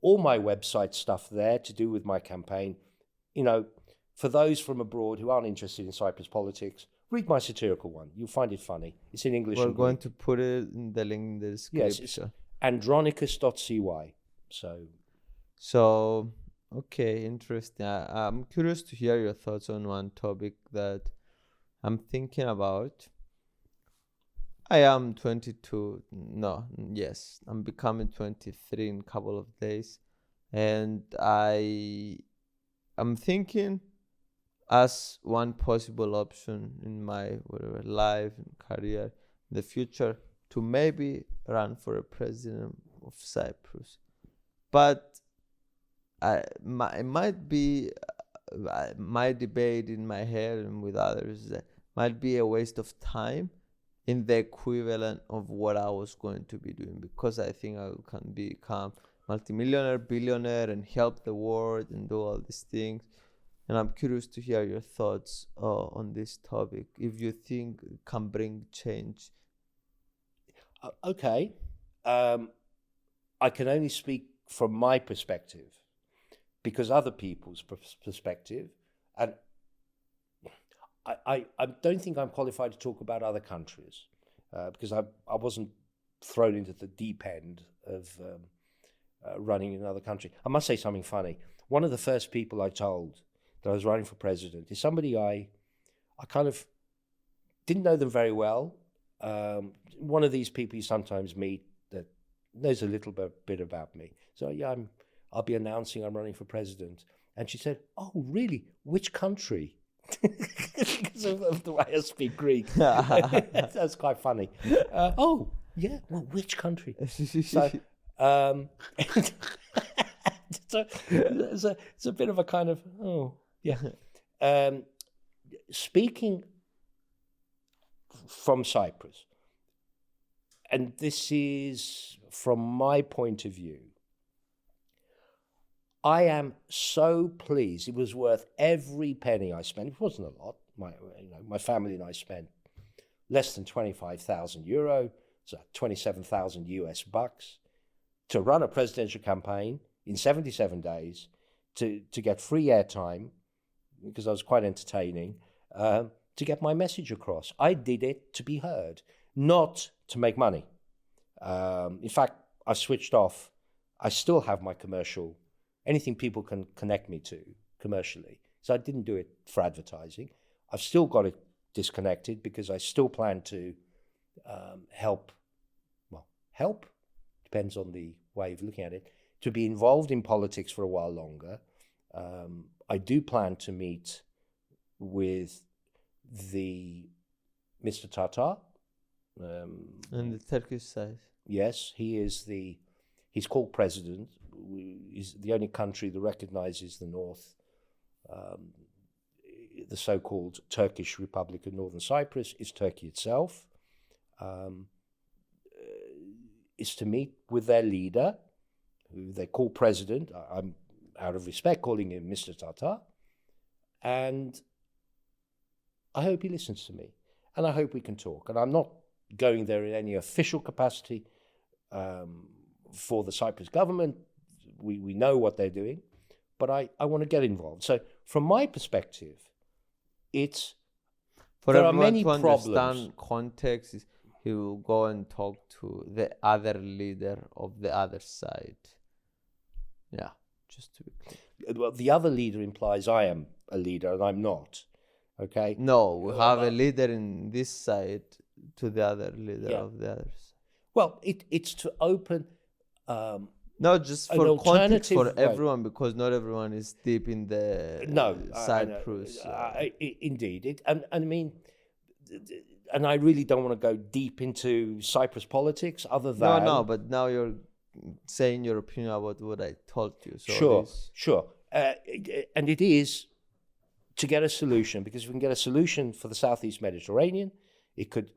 all my website stuff there to do with my campaign. For those from abroad who aren't interested in Cyprus politics, read my satirical one. You'll find it funny. It's in English. We're going to put it in the link in the description. Yes, it's Andronicos.cy. So, okay, interesting. I'm curious to hear your thoughts on one topic that I'm thinking about. I am 22. I'm becoming 23 in a couple of days. And I'm thinking as one possible option in my life and career in the future to maybe run for a president of Cyprus. But it might be my debate in my head and with others might be a waste of time in the equivalent of what I was going to be doing, because I think I can become multimillionaire, billionaire, and help the world and do all these things. And I'm curious to hear your thoughts on this topic, if you think it can bring change. Okay. I can only speak from my perspective, because other people's perspective, and I don't think I'm qualified to talk about other countries, because I wasn't thrown into the deep end of running in another country. I must say something funny. One of the first people I told that I was running for president is somebody I kind of didn't know them very well. One of these people you sometimes meet that knows a little bit about me. So yeah, I'll be announcing I'm running for president. And she said, "Oh, really? Which country?" Because of the way I speak Greek. That's quite funny. Oh, yeah. Well, which country? So, it's a bit of a kind of, oh, yeah. Speaking from Cyprus, and this is from my point of view, I am so pleased. It was worth every penny I spent. It wasn't a lot. My family and I spent less than 25,000 euro, so 27,000 US bucks, to run a presidential campaign in 77 days, to get free airtime, because I was quite entertaining, to get my message across. I did it to be heard, not to make money. In fact, I switched off. I still have my commercial, anything people can connect me to commercially. So I didn't do it for advertising. I've still got it disconnected because I still plan to help, depends on the way of looking at it, to be involved in politics for a while longer. I do plan to meet with the Mr. Tatar. On the Turkish side. Yes, he's called president. He's the only country that recognizes the North, the so-called Turkish Republic of Northern Cyprus is Turkey itself. Is to meet with their leader, who they call president. I'm, out of respect, calling him Mr. Tatar. And I hope he listens to me. And I hope we can talk. And I'm not going there in any official capacity for the Cyprus government. We know what they're doing. but I want to get involved. So from my perspective, it's For there are everyone many to problems. understand context, he will go and talk to the other leader of the other side. Yeah, just to be clear. Well, the other leader implies I am a leader and I'm not. Okay? No, we have a leader in this side to the other leader of the other side. Well, it's to open No, just an for context for alternative, right. everyone, because not everyone is deep in the Cyprus. Indeed. And I mean, and I really don't want to go deep into Cyprus politics other than... No, but now you're saying your opinion about what I told you. So Sure. And it is to get a solution, because if we can get a solution for the Southeast Mediterranean, it could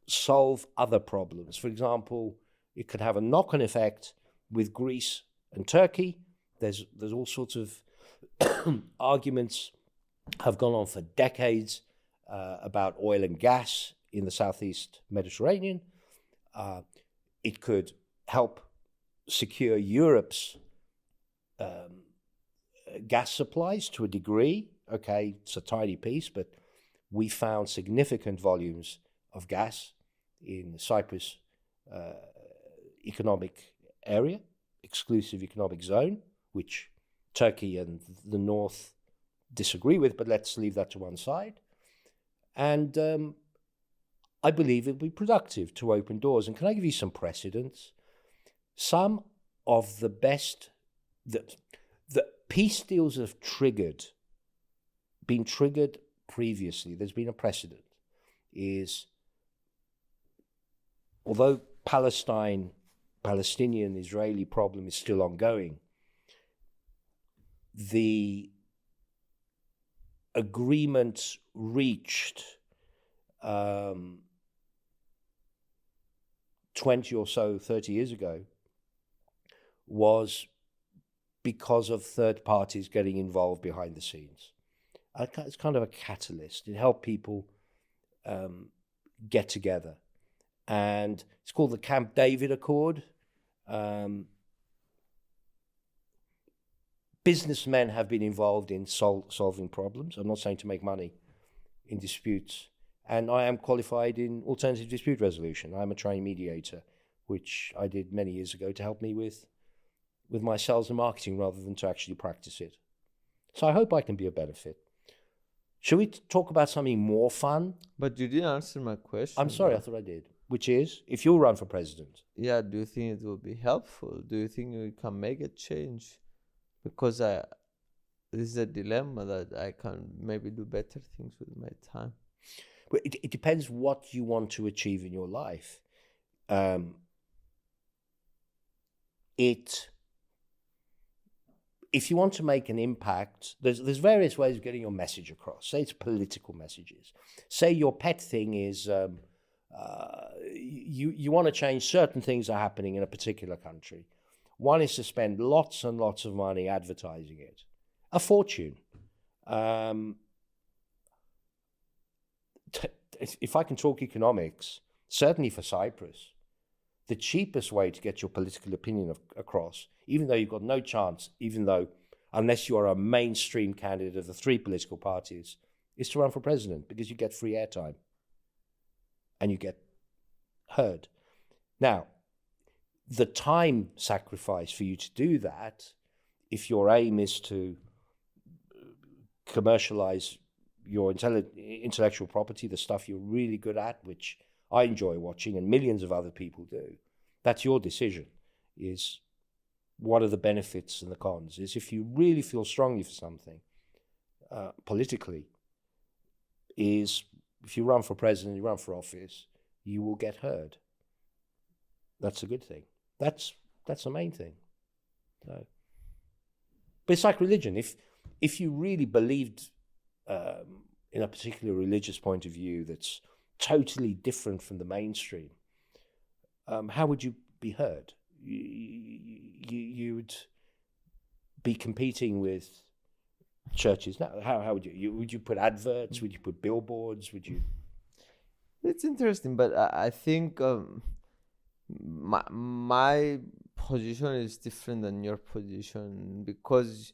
solve other problems. For example, it could have a knock-on effect with Greece and Turkey. There's all sorts of arguments have gone on for decades about oil and gas in the Southeast Mediterranean. It could help secure Europe's gas supplies to a degree. Okay, it's a tiny piece, but we found significant volumes of gas in Cyprus economic area, exclusive economic zone, which Turkey and the North disagree with, but let's leave that to one side. And I believe it will be productive to open doors. And can I give you some precedents? Some of the best, the peace deals have been triggered previously. There's been a precedent, is although Palestinian-Israeli problem is still ongoing, the agreements reached 20 or so, 30 years ago was because of third parties getting involved behind the scenes. It's kind of a catalyst. It helped people get together. And it's called the Camp David Accord. Businessmen have been involved in solving problems. I'm not saying to make money in disputes. And I am qualified in alternative dispute resolution. I'm a trained mediator, which I did many years ago to help me with my sales and marketing rather than to actually practice it. So I hope I can be a benefit. Should we talk about something more fun? But you didn't answer my question. I'm sorry, I thought I did. Which is, if you run for president. Yeah, do you think it will be helpful? Do you think we can make a change? Because this is a dilemma that I can maybe do better things with my time. But it depends what you want to achieve in your life. If you want to make an impact, there's various ways of getting your message across. Say it's political messages. Say your pet thing is you want to change certain things that are happening in a particular country. One is to spend lots and lots of money advertising it, a fortune. If I can talk economics, certainly for Cyprus, the cheapest way to get your political opinion across, even though you've got no chance, unless you are a mainstream candidate of the three political parties, is to run for president, because you get free airtime and you get heard. Now, the time sacrifice for you to do that, if your aim is to commercialize your intellectual property, the stuff you're really good at, which I enjoy watching and millions of other people do, that's your decision. Is what are the benefits and the cons? Is if you really feel strongly for something politically, is if you run for president, you run for office, you will get heard. That's a good thing. That's the main thing. So, but it's like religion. If you really believed in a particular religious point of view that's totally different from the mainstream, how would you be heard? You would be competing with churches. Now, how would you? Would you put adverts? Would you put billboards? Would you? It's interesting, but I think my position is different than your position, because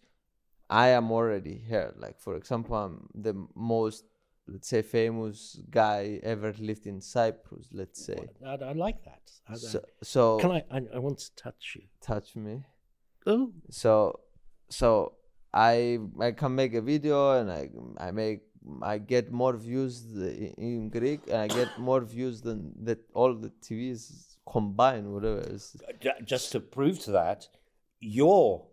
I am already here. Like, for example, I'm the most, let's say, famous guy ever lived in Cyprus, let's say. I like that. So Can I want to touch you. touch me. Oh. So I can make a video, and I get more views in Greek, and I get more views than that all the TVs combined, whatever. Just to prove to that, your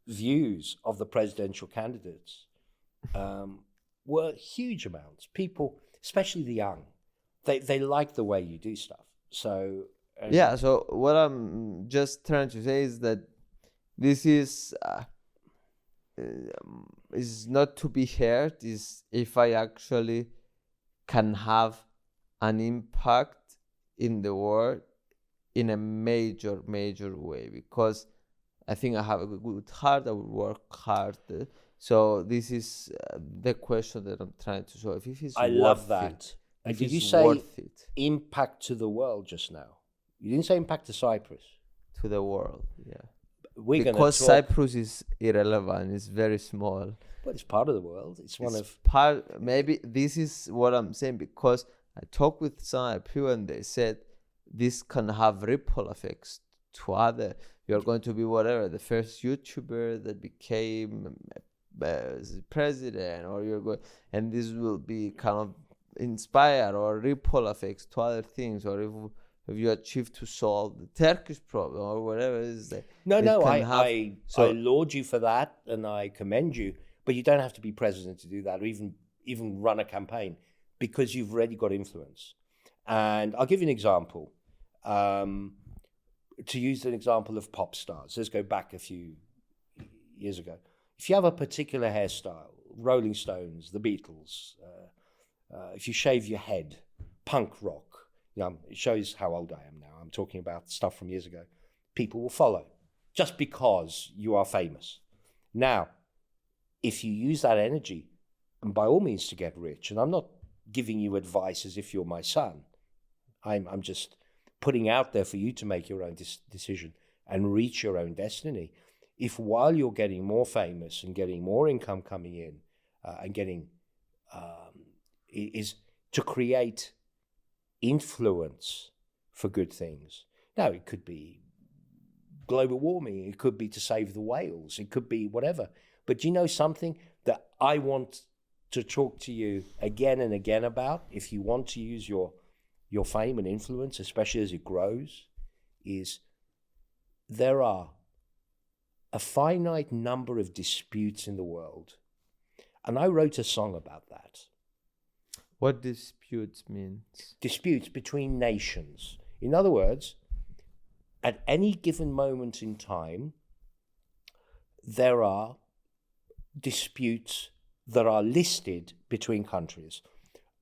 views of the presidential candidates were huge amounts. People, especially the young, they like the way you do stuff. So yeah. So what I'm just trying to say is that this is not to be heard. Is if I actually can have an impact in the world in a major way, because I think I have a good heart. I will work hard. So this is the question that I'm trying to solve. If it's I love that. If did it's you say worth it impact to the world just now? You didn't say impact to Cyprus. to the world, yeah. We're Because Cyprus is irrelevant. It's very small. But it's part of the world. It's one of part. Maybe this is what I'm saying, because I talked with some people and they said this can have ripple effects to other. You're going to be whatever, the first YouTuber that became president, or you're going, and this will be kind of inspire or ripple effects to other things, or if you achieve to solve the Turkish problem or whatever it is. I laud you for that, and I commend you. But you don't have to be president to do that, or even run a campaign, because you've already got influence. And I'll give you an example. To use an example of pop stars, let's go back a few years ago. If you have a particular hairstyle, Rolling Stones, the Beatles, if you shave your head, punk rock, it shows how old I am now. I'm talking about stuff from years ago. People will follow just because you are famous. Now, if you use that energy, and by all means to get rich, and I'm not giving you advice as if you're my son, I'm just putting out there for you to make your own decision and reach your own destiny. If while you're getting more famous and getting more income coming in and getting is to create influence for good things. Now, it could be global warming, it could be to save the whales, it could be whatever. But do you know something that I want to talk to you again and again about, if you want to use your fame and influence, especially as it grows, is there are a finite number of disputes in the world. And I wrote a song about that. What disputes means? Disputes between nations. In other words, at any given moment in time, there are disputes that are listed between countries.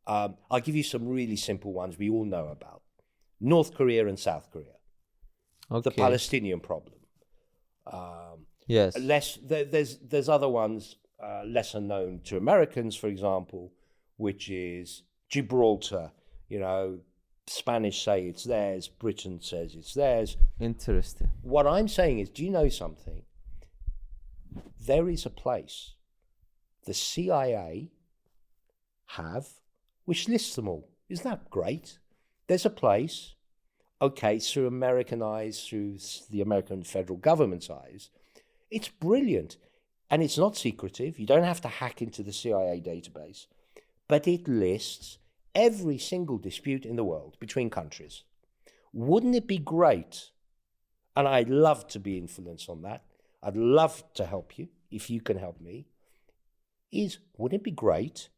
I'll give you some really simple ones we all know about. North Korea and South Korea. Okay. The Palestinian problem. Yes. There's other ones lesser known to Americans, for example, which is Gibraltar. Spanish say it's theirs, Britain says it's theirs. Interesting. What I'm saying is, do you know something? There is a place the CIA have which lists them all. Isn't that great? There's a place, okay, through American eyes, through the American federal government's eyes, it's brilliant. And it's not secretive. You don't have to hack into the CIA database. But it lists every single dispute in the world between countries. Wouldn't it be great? And I'd love to be influenced on that. I'd love to help you, if you can help me. Wouldn't it be great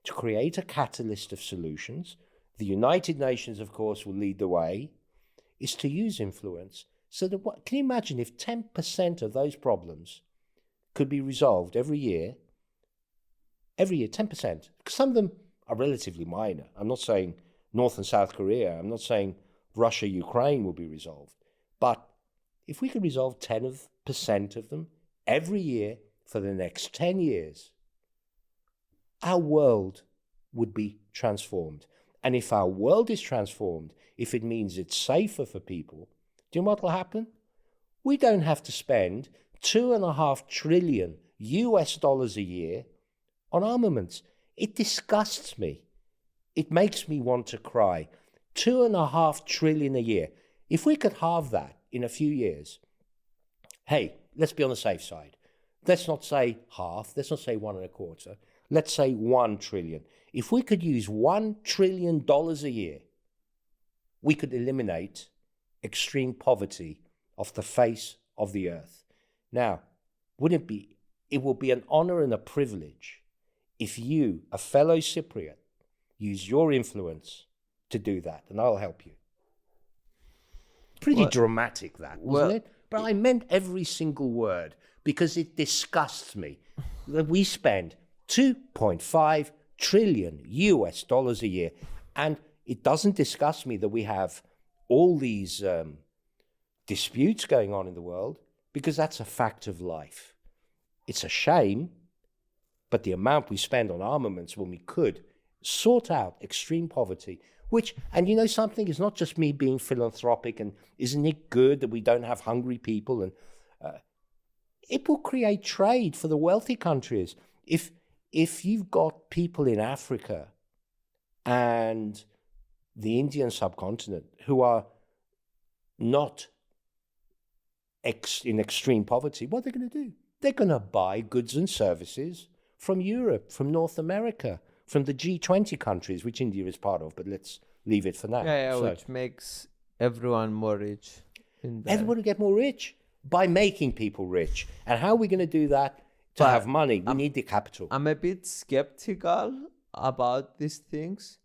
to create a catalyst of solutions? The United Nations, of course, will lead the way, is to use influence. So that can you imagine if 10% of those problems could be resolved every year, 10%. Some of them are relatively minor. I'm not saying North and South Korea. I'm not saying Russia, Ukraine will be resolved. But if we could resolve 10% of them every year for the next 10 years, our world would be transformed. And if our world is transformed, if it means it's safer for people, do you know what will happen? We don't have to spend $2.5 trillion US dollars a year on armaments. It disgusts me. It makes me want to cry. 2.5 trillion a year. If we could halve that in a few years, hey, let's be on the safe side. Let's not say half. Let's not say 1.25. Let's say 1 trillion. If we could use $1 trillion a year, we could eliminate extreme poverty off the face of the earth. Now, it will be an honor and a privilege if you, a fellow Cypriot, use your influence to do that, and I'll help you. Pretty dramatic, that, wasn't it? But I meant every single word, because it disgusts me that we spend 2.5 trillion US dollars a year, and it doesn't disgust me that we have all these disputes going on in the world, because that's a fact of life. It's a shame, but the amount we spend on armaments when we could sort out extreme poverty, which, and you know something, it's not just me being philanthropic, and isn't it good that we don't have hungry people, and it will create trade for the wealthy countries. If you've got people in Africa and the Indian subcontinent who are not in extreme poverty, what are they going to do? They're going to buy goods and services from Europe, from North America, from the G20 countries, which India is part of, but let's leave it for now. Which makes everyone more rich. Everyone will get more rich by making people rich. And how are we going to do that? To have money, we need the capital. I'm a bit skeptical about these things,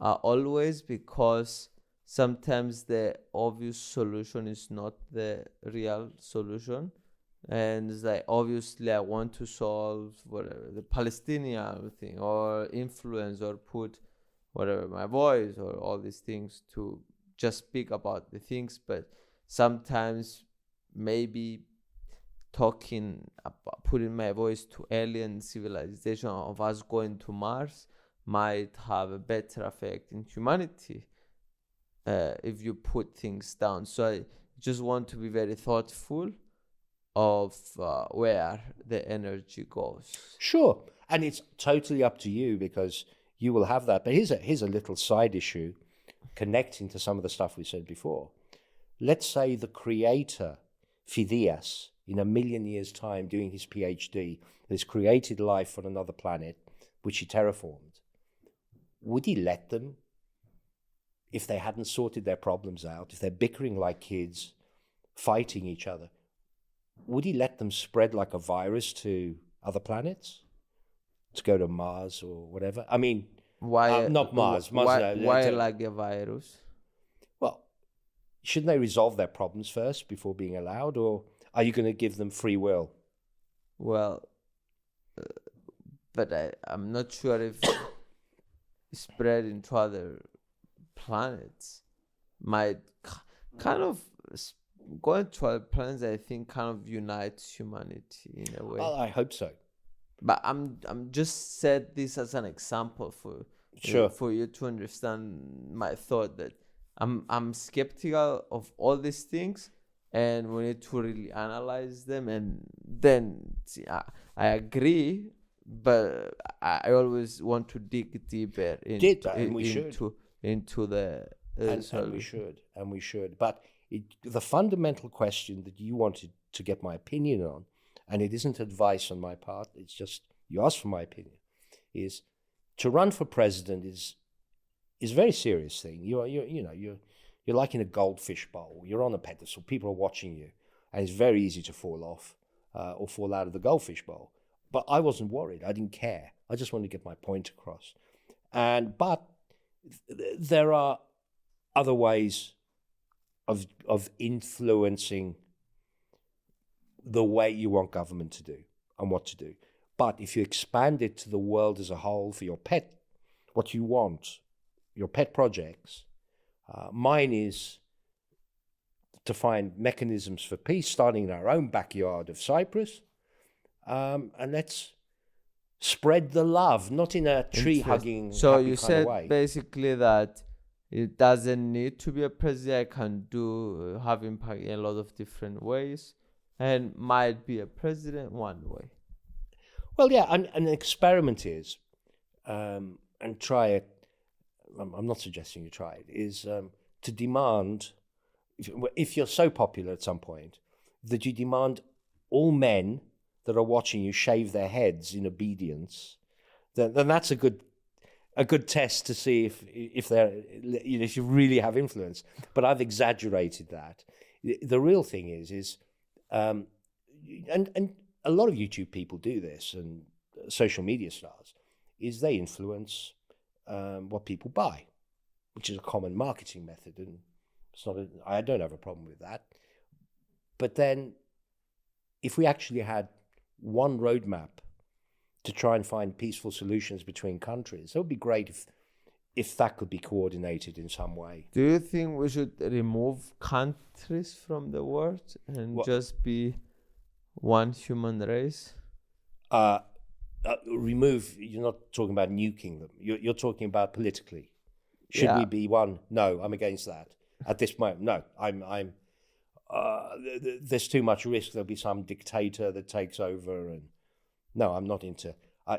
always, because sometimes the obvious solution is not the real solution. And it's like, obviously, I want to solve whatever, the Palestinian thing, or influence, or put whatever, my voice, or all these things to just speak about the things. But sometimes maybe talking about putting my voice to alien civilization of us going to Mars might have a better effect in humanity if you put things down. So I just want to be very thoughtful of where the energy goes. Sure, and it's totally up to you, because you will have that. But here's a little side issue connecting to some of the stuff we said before. Let's say the creator, Phidias, in 1 million years' time, doing his PhD, has created life on another planet, which he terraformed. Would he let them, if they hadn't sorted their problems out, if they're bickering like kids, fighting each other, would he let them spread like a virus to other planets? To go to Mars or whatever? I mean, why not Mars. Why like a virus? Well, shouldn't they resolve their problems first before being allowed, or are you going to give them free will? Well, but I'm not sure if spread into other planets might kind of going to other planets, I think, kind of unites humanity in a way. Well, I hope so. But I'm just said this as an example for you to understand my thought, that I'm skeptical of all these things, and we need to really analyze them, and then see, I agree, but I always want to dig deeper into the and we should. But the fundamental question that you wanted to get my opinion on, and it isn't advice on my part, it's just you asked for my opinion, is to run for president is a very serious thing. You're like in a goldfish bowl. You're on a pedestal. People are watching you, and it's very easy to fall off or fall out of the goldfish bowl. But I wasn't worried. I didn't care. I just wanted to get my point across. But there are other ways of influencing the way you want government to do and what to do. But if you expand it to the world as a whole for your pet, what you want, your pet projects, mine is to find mechanisms for peace, starting in our own backyard of Cyprus, and let's spread the love, not in a tree-hugging So happy you kind said of way. basically that it doesn't need to be a president. I can have impact in a lot of different ways, and might be a president one way. Well, yeah, an experiment is, and try it. I'm not suggesting you try it. Is to demand, if you're so popular at some point, that you demand all men that are watching you shave their heads in obedience, then that's a good test to see if they're, if you really have influence. But I've exaggerated that. The real thing is and a lot of YouTube people do this, and social media stars, is they influence what people buy, which is a common marketing method, and it's not. I don't have a problem with that. But then, if we actually had one roadmap to try and find peaceful solutions between countries, it would be great if that could be coordinated in some way. Do you think we should remove countries from the world and just be one human race? Remove, you're not talking about nuking them. You're talking about politically. Should we be one? No, I'm against that. At this moment, no. There's too much risk. There'll be some dictator that takes over, and no, I'm not into.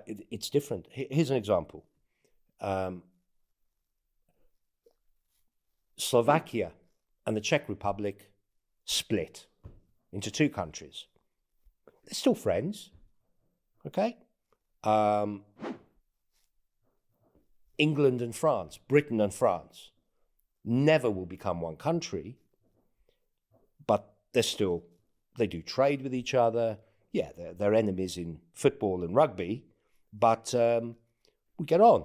It's different. Here's an example. Slovakia and the Czech Republic split into two countries. They're still friends, okay? England and France, Britain and France, never will become one country, but they do trade with each other. Yeah, they're enemies in football and rugby, but we get on.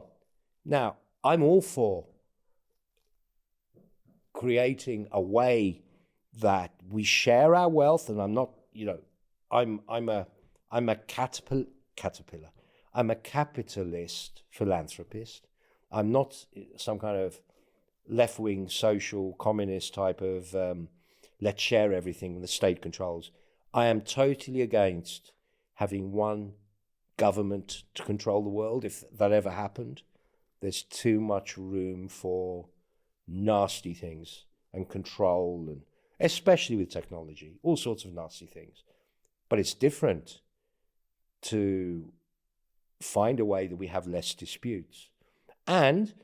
Now, I'm all for creating a way that we share our wealth, and I'm not, I'm a caterpillar. I'm a capitalist philanthropist. I'm not some kind of left-wing social communist type of let's share everything and the state controls. I am totally against having one government to control the world. If that ever happened, there's too much room for nasty things and control, and especially with technology, all sorts of nasty things. But it's different to find a way that we have less disputes and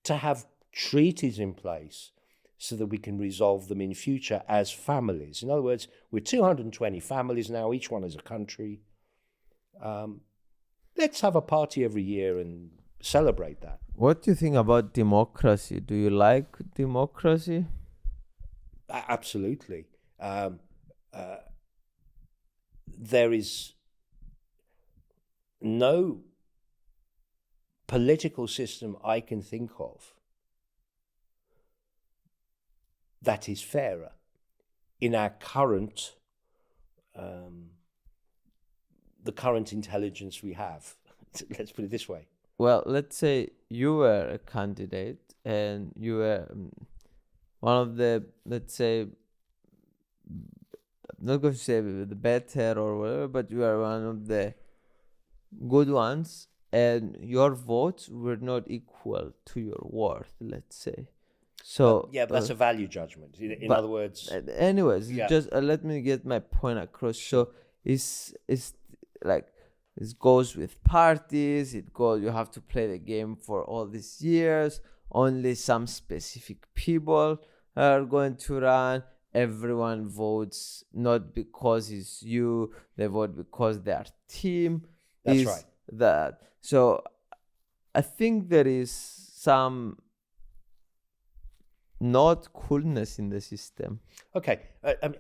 to have treaties in place so that we can resolve them in future as families. In other words, we're 220 families now, each one is a country. Let's have a party every year and celebrate that. What do you think about democracy? Do you like democracy? Absolutely. There is no political system I can think of that is fairer in our current, the current intelligence we have. Let's put it this way. Well, let's say you were a candidate and you were one of the, let's say, I'm not going to say the better or whatever, but you are one of the good ones, and your votes were not equal to your worth, let's say. So yeah, but that's a value judgment. In other words, anyways, just let me get my point across. So it's like, it goes with parties. You have to play the game for all these years. Only some specific people are going to run. Everyone votes not because it's you. They vote because their team is right. That. So I think there is some not coolness in the system. Okay.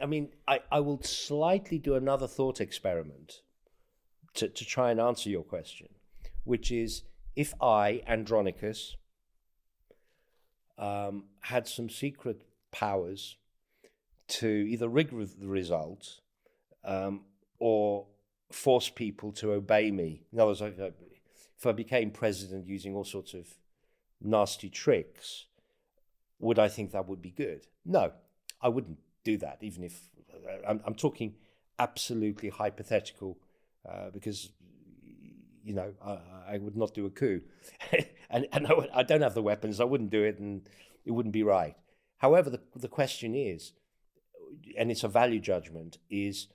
I mean, I will slightly do another thought experiment to try and answer your question, which is, if I, Andronicos, had some secret powers to either rig the results or force people to obey me. In other words, if I became president using all sorts of nasty tricks, would I think that would be good? No, I wouldn't do that, even if I'm talking absolutely hypothetical, because I would not do a coup, and I don't have the weapons. I wouldn't do it, and it wouldn't be right. However, the question is, and it's a value judgment, is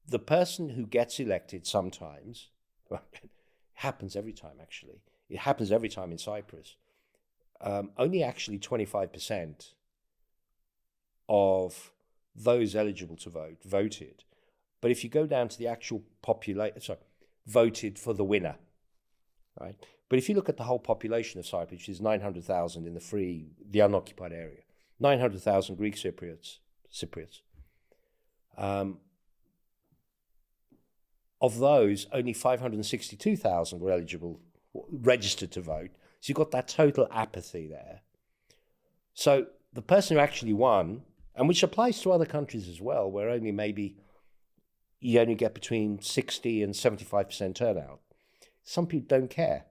the person who gets elected sometimes, happens every time actually, it happens every time in Cyprus, only actually 25% of those eligible to vote voted. But if you go down to the actual population, voted for the winner, right? But if you look at the whole population of Cyprus, which is 900,000 in the unoccupied area, 900,000 Greek Cypriots. Of those, only 562,000 were registered to vote. So you've got that total apathy there. So the person who actually won, and which applies to other countries as well, where you only get between 60 and 75% turnout. Some people don't care.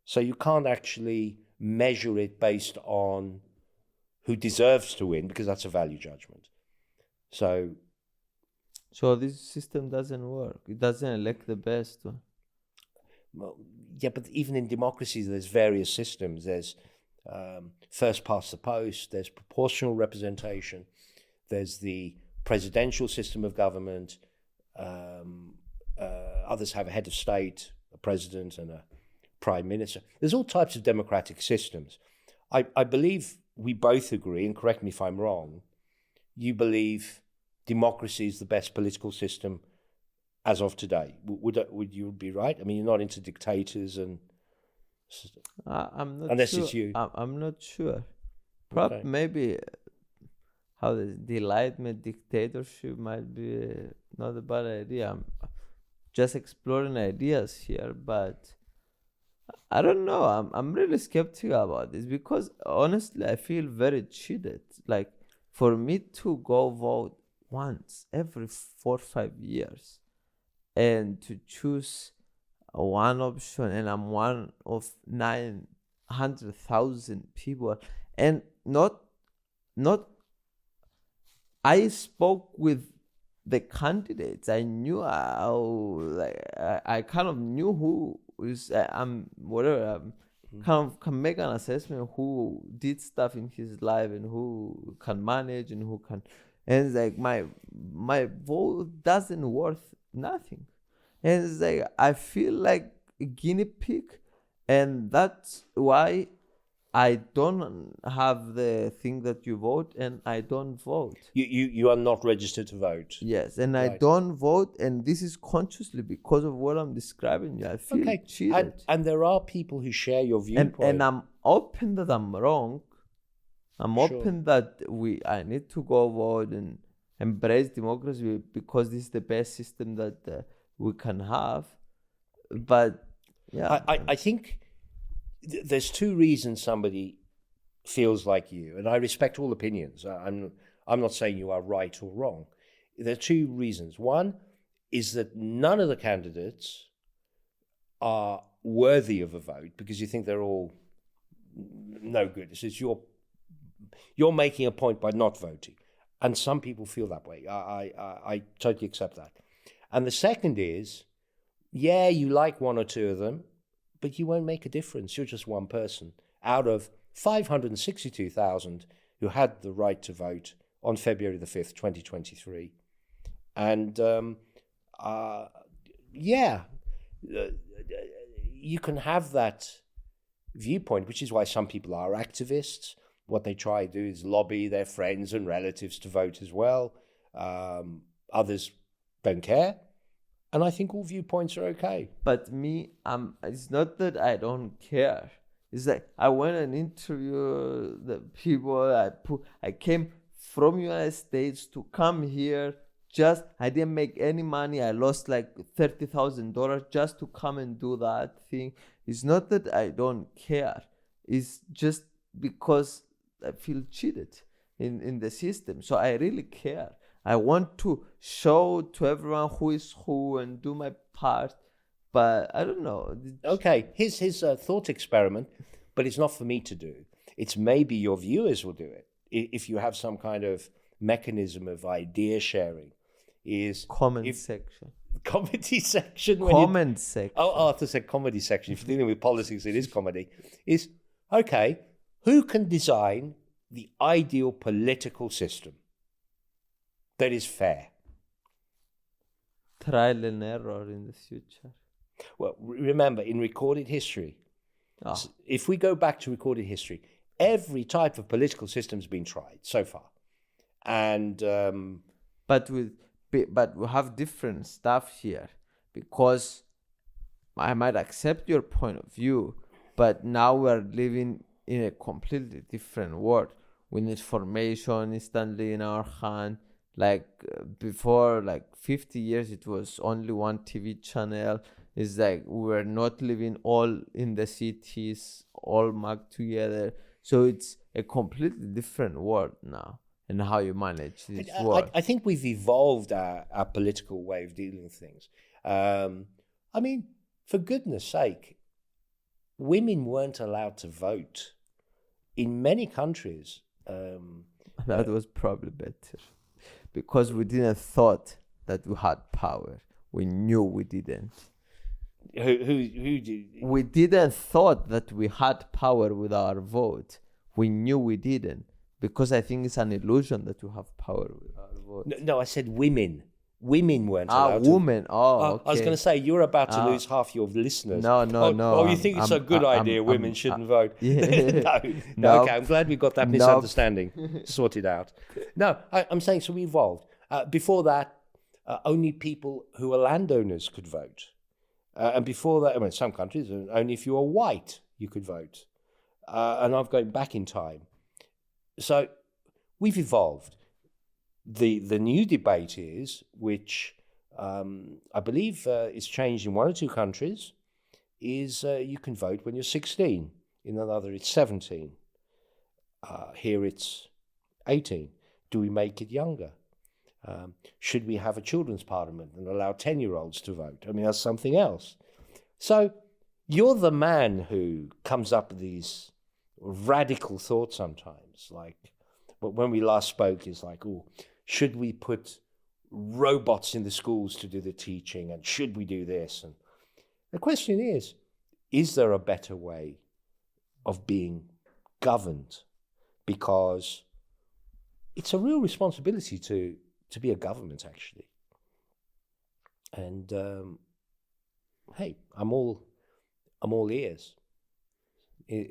So you can't actually measure it based on who deserves to win, because that's a value judgment. So this system doesn't work. It doesn't elect the best one. Well, yeah, but even in democracies, there's various systems. There's first past the post, there's proportional representation, there's the presidential system of government, others have a head of state, a president and a prime minister. There's all types of democratic systems. I believe we both agree, and correct me if I'm wrong, you believe democracy is the best political system as of today. Would you be right? I mean, you're not into dictators and... I'm not unless sure. it's you. I'm not sure. Okay. Maybe how the enlightenment dictatorship might be not a bad idea. I'm just exploring ideas here, but I don't know. I'm really skeptical about this because honestly, I feel very cheated. Like for me to go vote once every 4 or 5 years and to choose one option, and I'm one of 900,000 people, and not I spoke with the candidates. I knew I kind of knew who is kind of can make an assessment who did stuff in his life and who can manage and who can, and it's like my vote doesn't worth nothing. And it's like I feel like a guinea pig, and that's why I don't have the thing that you vote, and I don't vote. You are not registered to vote. Yes, and Right. I don't vote, and this is consciously because of what I'm describing. I feel cheated. And there are people who share your viewpoint. And I'm open that I'm wrong. I'm Sure. open that I need to go vote and embrace democracy because this is the best system that we can have. But yeah, I think there's two reasons somebody feels like you, and I respect all opinions. I'm not saying you are right or wrong. There are two reasons. One is that none of the candidates are worthy of a vote because you think they're all no good. It's you're making a point by not voting, and some people feel that way. I totally accept that. And the second is, yeah, you like one or two of them, but you won't make a difference. You're just one person out of 562,000 who had the right to vote on February the 5th, 2023. And you can have that viewpoint, which is why some people are activists. What they try to do is lobby their friends and relatives to vote as well. Others don't care. And I think all viewpoints are okay. But me, it's not that I don't care. It's like I went and interviewed the people. I came from United States to come here. I didn't make any money. I lost like $30,000 just to come and do that thing. It's not that I don't care. It's just because I feel cheated in the system. So I really care. I want to show to everyone who is who and do my part, but I don't know. Okay, here's his thought experiment, but it's not for me to do. It's maybe your viewers will do it. If you have some kind of mechanism of idea sharing, is comment section. Comedy section. Comment section. Oh, I thought said comedy section. If you're dealing with politics, it is comedy. Is, okay, who can design the ideal political system that is fair? trial and error in the future. Well, remember, in recorded history, Oh. if we go back to recorded history, every type of political system has been tried so far. And But we have different stuff here, because I might accept your point of view, but now we're living in a completely different world with information instantly in our hand. Like before, like 50 years, it was only one TV channel. It's like we're not living all in the cities, all mugged together. So it's a completely different world now, and how you manage this world. I think we've evolved our political way of dealing with things. I mean, for goodness sake, women weren't allowed to vote in many countries. That was probably better, because we didn't thought that we had power. We knew we didn't. Who do? We didn't thought that we had power with our vote. We knew we didn't, because I think it's an illusion that we have power with our vote. No, I said women. Women weren't allowed to. Women. Oh, okay. I was going to say, you're about to lose half your listeners. No. Oh, you think it's a good idea women shouldn't vote? No. No. Okay, I'm glad we got that misunderstanding sorted out. No, I'm saying, so we evolved. Before that, only people who are landowners could vote. And before that, I mean, some countries, only if you were white, you could vote. And I'm going back in time. So we've evolved. The new debate is, which I believe is changed in one or two countries, is you can vote when you're 16. In another, it's 17. Here it's 18. Do we make it younger? Should we have a children's parliament and allow 10-year-olds to vote? I mean, that's something else. So you're the man who comes up with these radical thoughts sometimes. Like when we last spoke, it's like, oh, should we put robots in the schools to do the teaching? And should we do this? And the question is there a better way of being governed? Because it's a real responsibility to be a government, actually. And hey, I'm all ears.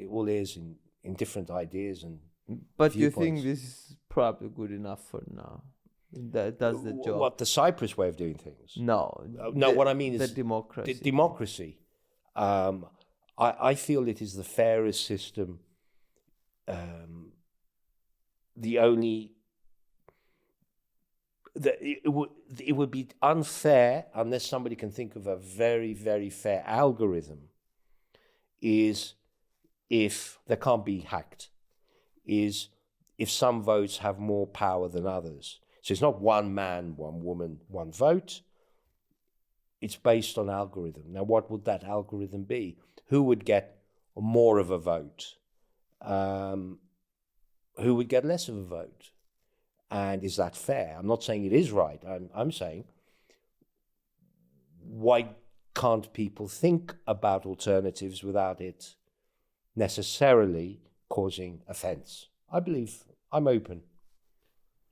All ears in different ideas and But viewpoints. you think this is probably good enough for now? That does the job. What, the Cyprus way of doing things? No. What I mean is the democracy. The democracy. I feel it is the fairest system. The only that it would be unfair unless somebody can think of a very, very fair algorithm, is if they can't be hacked, is if some votes have more power than others. So it's not one man, one woman, one vote. It's based on algorithm. Now, what would that algorithm be? Who would get more of a vote? Who would get less of a vote? And is that fair? I'm not saying it is right. I'm saying, why can't people think about alternatives without it necessarily causing offense? I believe I'm open.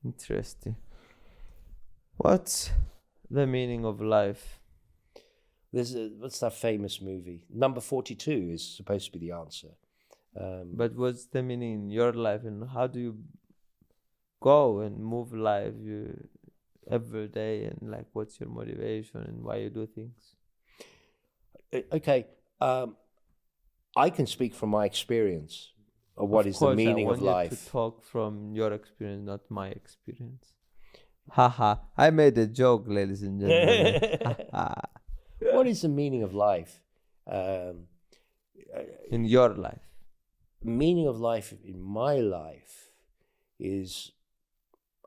Interesting. What's the meaning of life? What's that famous movie? Number 42 is supposed to be the answer. But what's the meaning in your life, and how do you go and move life every day, and like what's your motivation and why you do things? Okay, I can speak from my experience of what is the meaning of life. I want you to talk from your experience, not my experience. Haha, I made a joke, ladies and gentlemen. What is the meaning of life? In your life? Meaning of life in my life is,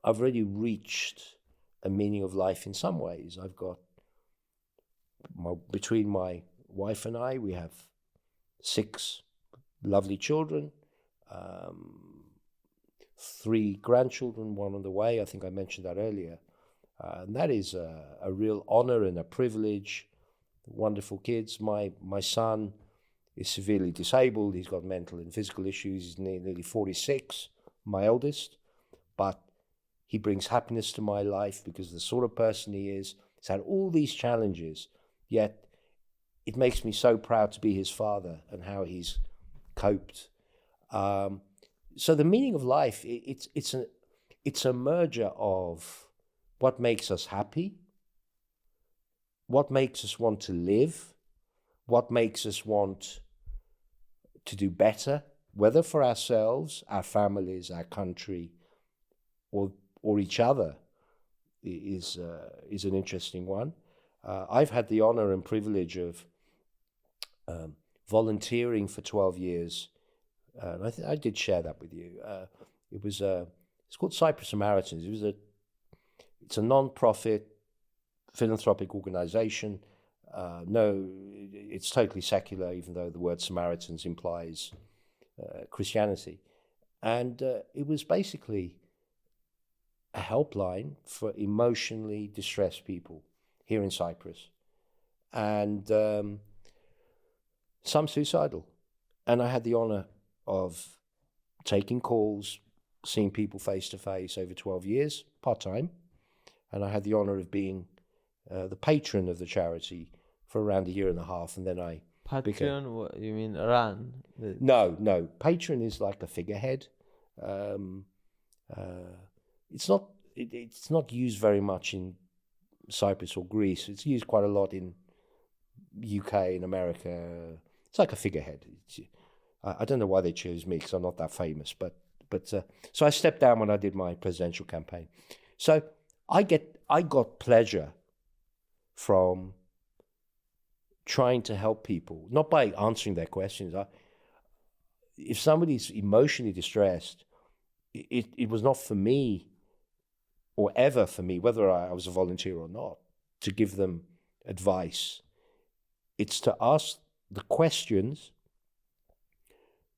I've already reached a meaning of life in some ways. I've got, between my wife and I, we have 6 lovely children, 3 grandchildren, 1 on the way. I think I mentioned that earlier. And that is a real honor and a privilege. Wonderful kids. My son is severely disabled. He's got mental and physical issues. He's nearly 46, my eldest. But he brings happiness to my life because the sort of person he is, He's had all these challenges, yet it makes me so proud to be his father and how he's coped. So the meaning of life, it's a merger of what makes us happy, what makes us want to live, what makes us want to do better, whether for ourselves, our families, our country, or each other, is an interesting one. I've had the honor and privilege of volunteering for 12 years. I did share that with you. It's called Cyprus Samaritans. It's a non-profit philanthropic organization. No, it's totally secular, even though the word Samaritans implies Christianity. And it was basically a helpline for emotionally distressed people here in Cyprus. And some suicidal. And I had the honor of taking calls, seeing people face to face over 12 years, part-time. And I had the honor of being the patron of the charity for around a year and a half, and then I Patron, what you mean run? No. Patron is like a figurehead. It's not used very much in Cyprus or Greece. It's used quite a lot in UK and America. It's like a figurehead. I don't know why they chose me because I'm not that famous, but so I stepped down when I did my presidential campaign. So I got pleasure from trying to help people, not by answering their questions. If somebody's emotionally distressed, it was not for me, or ever for me, whether I was a volunteer or not, to give them advice. It's to ask the questions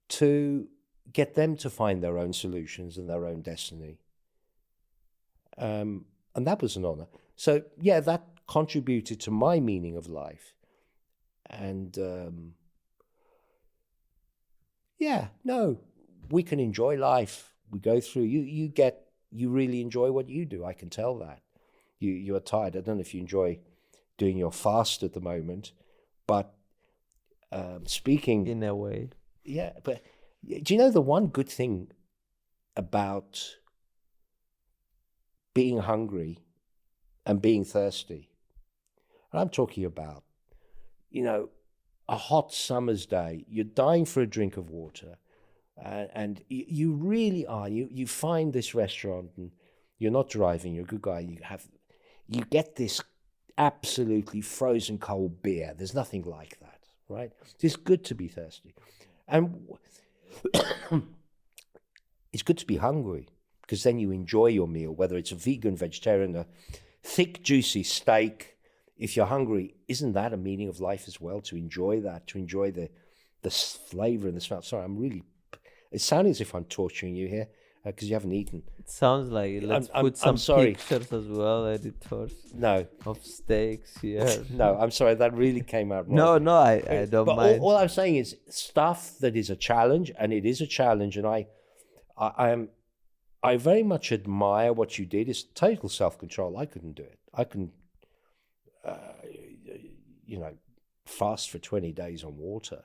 to get them to find their own solutions and their own destiny. And that was an honor. So yeah, that contributed to my meaning of life. And we can enjoy life. We go through, you really enjoy what you do. I can tell that. You are tired. I don't know if you enjoy doing your fast at the moment, but speaking... In a way. Yeah, but do you know the one good thing about being hungry and being thirsty? And I'm talking about, a hot summer's day, you're dying for a drink of water, and you really are. You find this restaurant, and you're not driving, you're a good guy, you get this absolutely frozen cold beer. There's nothing like that, right? It's good to be thirsty. And it's good to be hungry, because then you enjoy your meal, whether it's a vegan, vegetarian, a thick, juicy steak. If you're hungry, isn't that a meaning of life as well? To enjoy that, to enjoy the flavor and the smell. Sorry, it's sounding as if I'm torturing you here because you haven't eaten. It sounds like it. Let's put some pictures as well, editors. No. Of steaks here. No, I'm sorry, that really came out wrong. No, I don't mind. All I'm saying is stuff that is a challenge, and it is a challenge, and I very much admire what you did. It's total self-control. I couldn't do it. I couldn't, fast for 20 days on water.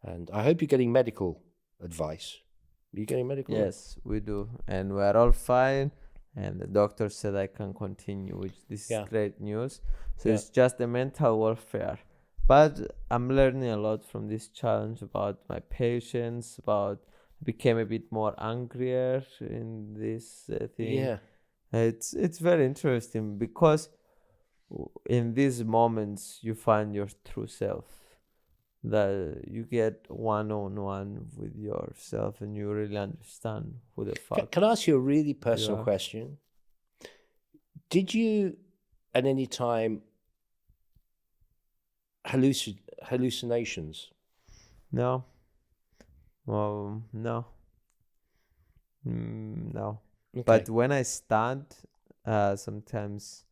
And I hope you're getting medical advice. Are you getting medical advice? Yes, we do. And we're all fine. And the doctor said I can continue, which this is great news. So it's just a mental warfare. But I'm learning a lot from this challenge about my patience, became a bit more angrier in this thing. Yeah. It's very interesting because in these moments you find your true self, that you get one-on-one with yourself and you really understand who the fuck. Can I ask you a really personal question? Did you at any time hallucinations? No. Well, no. No. Okay. But when I stand, sometimes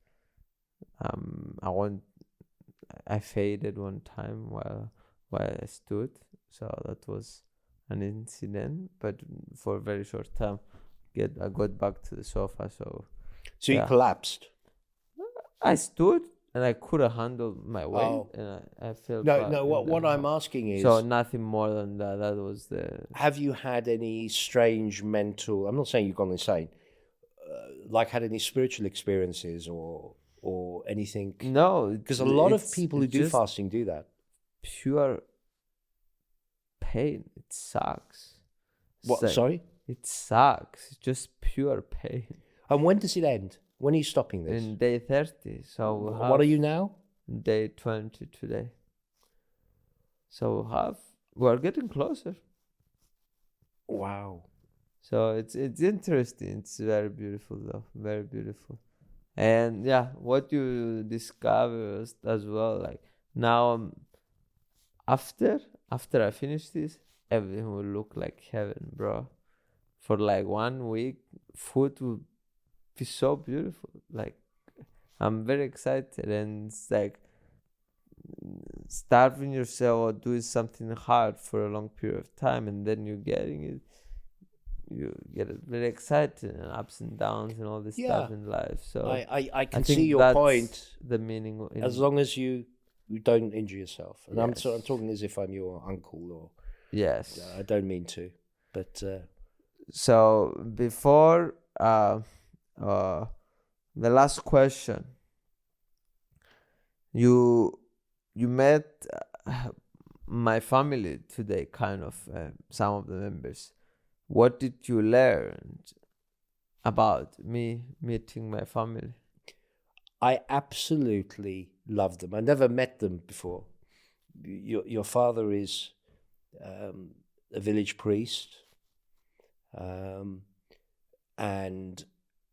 I faded one time while I stood, so that was an incident, but for a very short time I got back to the sofa. So you collapsed? I stood and I couldn't handle my weight, Oh. and I fell No, back. no. in What the I'm hole. asking is, So nothing more than that. That was the. have you had any strange mental? I'm not saying you've gone insane. Like had any spiritual experiences or anything? No, Because a lot of it's people who do just fasting do that. pure pain. It sucks. It's What? like, Sorry. it sucks. It's just pure pain. And when does it end? When are you stopping this? In day 30, so we'll have What are you now? day 20 today. So we're getting closer. Wow. So it's interesting. It's very beautiful though, very beautiful. And yeah, what you discover as well, like now after I finish this, everything will look like heaven, bro. For like 1 week, food will be so beautiful. Like I'm very excited, and it's like starving yourself or doing something hard for a long period of time, and then you're getting it. You get very excited, and ups and downs and all this stuff in life. So I can think see your that's point. the meaning. As long as you don't injure yourself, and Yes. I'm talking as if I'm your uncle, or Yes. I don't mean to, but So before the last question, you met my family today, kind of some of the members. What did you learn about me meeting my family? I absolutely love them. I never met them before. Your father is a village priest, and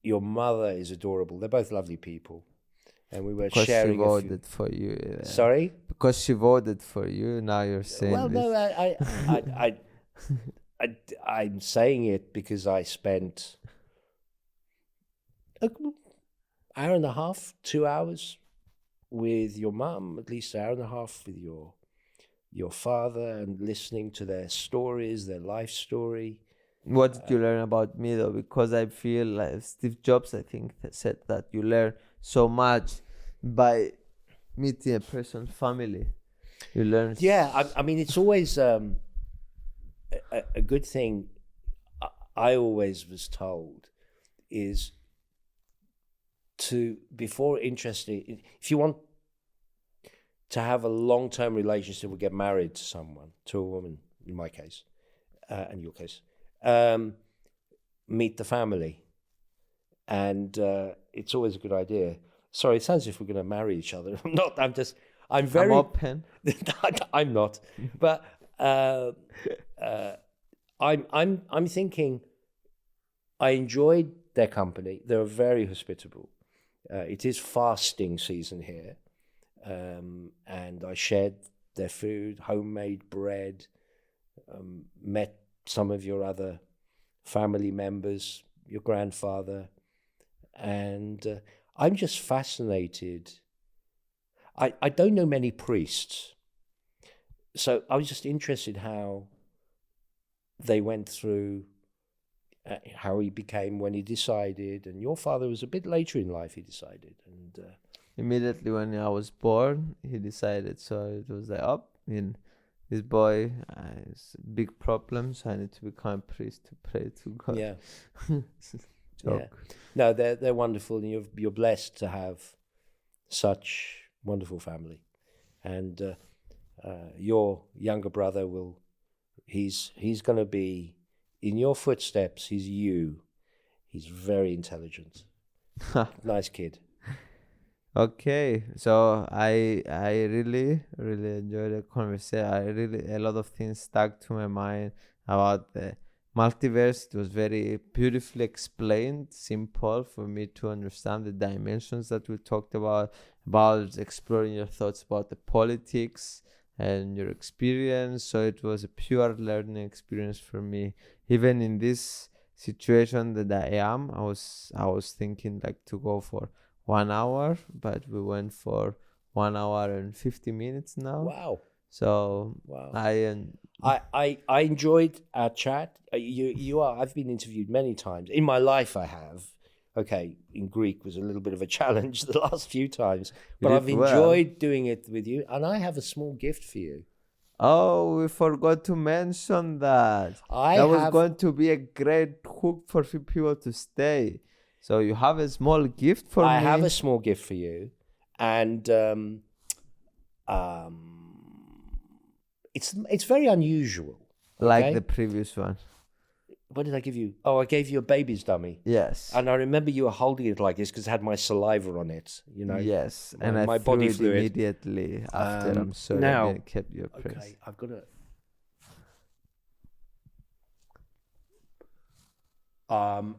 your mother is adorable. They're both lovely people, and we were Because sharing. she voted for you. Sorry. Because she voted for you. Now you're saying Well, this. no, I'm saying it because I spent an hour and a half, 2 hours with your mum, at least an hour and a half with your father, and listening to their stories, their life story. What did you learn about me though? Because I feel like Steve Jobs, I think, said that you learn so much by meeting a person's family. You learn. Yeah, I mean, it's always a good thing. I always was told is to, before interested, if you want to have a long-term relationship or get married to someone, to a woman, in my case, in your case, meet the family. And it's always a good idea. Sorry, it sounds as if we're going to marry each other. I'm not, I'm very... I'm open. I'm not. But I'm thinking I enjoyed their company. They were very hospitable. It is fasting season here. And I shared their food, homemade bread, met some of your other family members, your grandfather, and I'm just fascinated. I don't know many priests, so I was just interested how they went through, how he became when he decided, and your father was a bit later in life, he decided, and immediately when I was born, he decided. So it was like, this boy has big problems. I need to become a priest to pray to God. yeah. Joke. Yeah. No, they're wonderful, and you're blessed to have such wonderful family. And your younger brother he's going to be in your footsteps. He's very intelligent, nice kid. Okay, so I really enjoyed the conversation. A lot of things stuck to my mind about the multiverse. It was very beautifully explained, simple for me to understand the dimensions that we talked about exploring your thoughts about the politics and your experience. So it was a pure learning experience for me. Even in this situation that I am, I was thinking like to go for 1 hour, but we went for 1 hour and 50 minutes now. Wow. So wow. I enjoyed our chat. I've been interviewed many times in my life. I have, Okay, in Greek was a little bit of a challenge the last few times, but You I've did well. enjoyed doing it with you, and I have a small gift for you. Oh, we forgot to mention that. That was going to be a great hook for people to stay. So you have a small gift for me. I have a small gift for you, and it's very unusual. Like okay? the previous one. What did I give you? Oh, I gave you a baby's dummy. Yes. And I remember you were holding it like this because it had my saliva on it, you know. Yes, my, and I my threw body it fluid. immediately after. I'm sorry now, I didn't keep your praise. Okay, I've got to...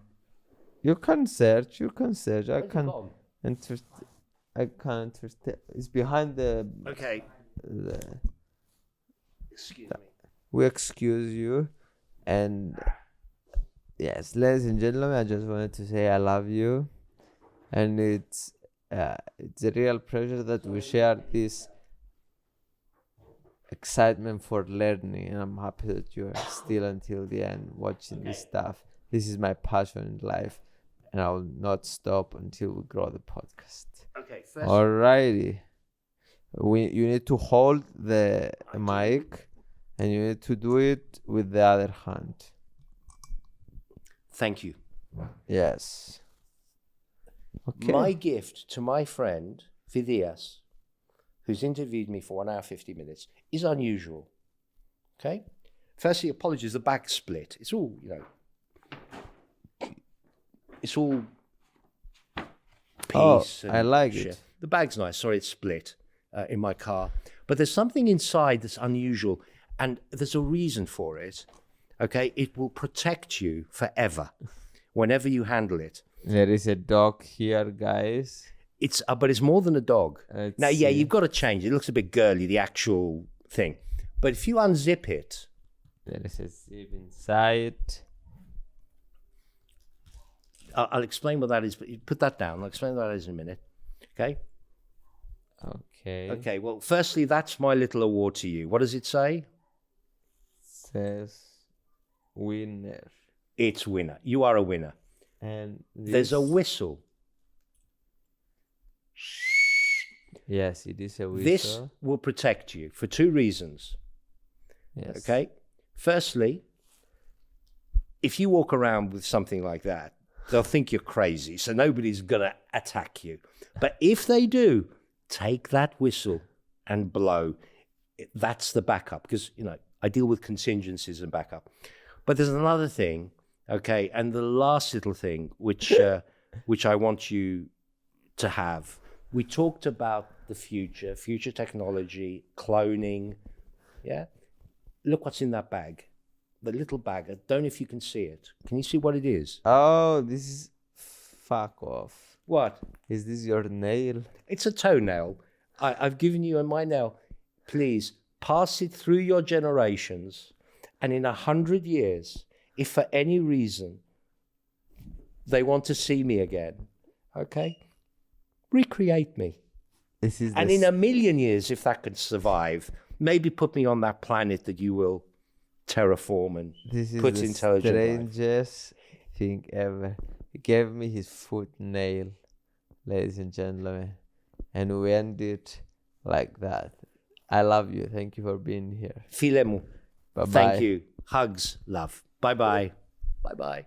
You can search. I can understand. It's behind the... Okay. Excuse me. We excuse you. And yes, ladies and gentlemen, I just wanted to say I love you. And it's a real pleasure that we share this excitement for learning. And I'm happy that you are still until the end watching this stuff. This is my passion in life. And I will not stop until we grow the podcast. Okay, first. Alrighty. You need to hold the mic. And you need to do it with the other hand. Thank you. Yes. Okay. My gift to my friend, Phidias, who's interviewed me for 1 hour, 50 minutes, is unusual. Okay? Firstly, apologies, the bag split. It's all, it's all peace. I like it. The bag's nice. Sorry, it's split in my car. But there's something inside that's unusual. And there's a reason for it, okay? It will protect you forever, whenever you handle it. There is a dog here, guys. But it's more than a dog. Now, yeah, you've got to change it. It looks a bit girly, the actual thing. But if you unzip it... There is a zip inside. I'll explain what that is, but you put that down. I'll explain what that is in a minute, okay? Okay, well, firstly, that's my little award to you. What does it say? Says winner. It's winner. You are a winner. And there's a whistle. Yes, it is a whistle. This will protect you for 2 reasons. Yes. Okay? Firstly, if you walk around with something like that, they'll think you're crazy, so nobody's going to attack you. But if they do, take that whistle and blow. That's the backup, because, I deal with contingencies and backup. But there's another thing, okay, and the last little thing which I want you to have. We talked about the future technology, cloning, yeah? Look what's in that bag, the little bag. I don't know if you can see it. Can you see what it is? Oh, this is... Fuck off. What? Is this your nail? It's a toenail. I've given you my nail. Please, pass it through your generations, and in 100 years, if for any reason they want to see me again, okay, recreate me. And in 1,000,000 years, if that could survive, maybe put me on that planet that you will terraform and put intelligent life. This is the strangest thing ever. He gave me his foot nail, ladies and gentlemen, and we ended like that. I love you. Thank you for being here. Filemu. Bye-bye. Thank you. Hugs, love. Bye-bye. Bye-bye.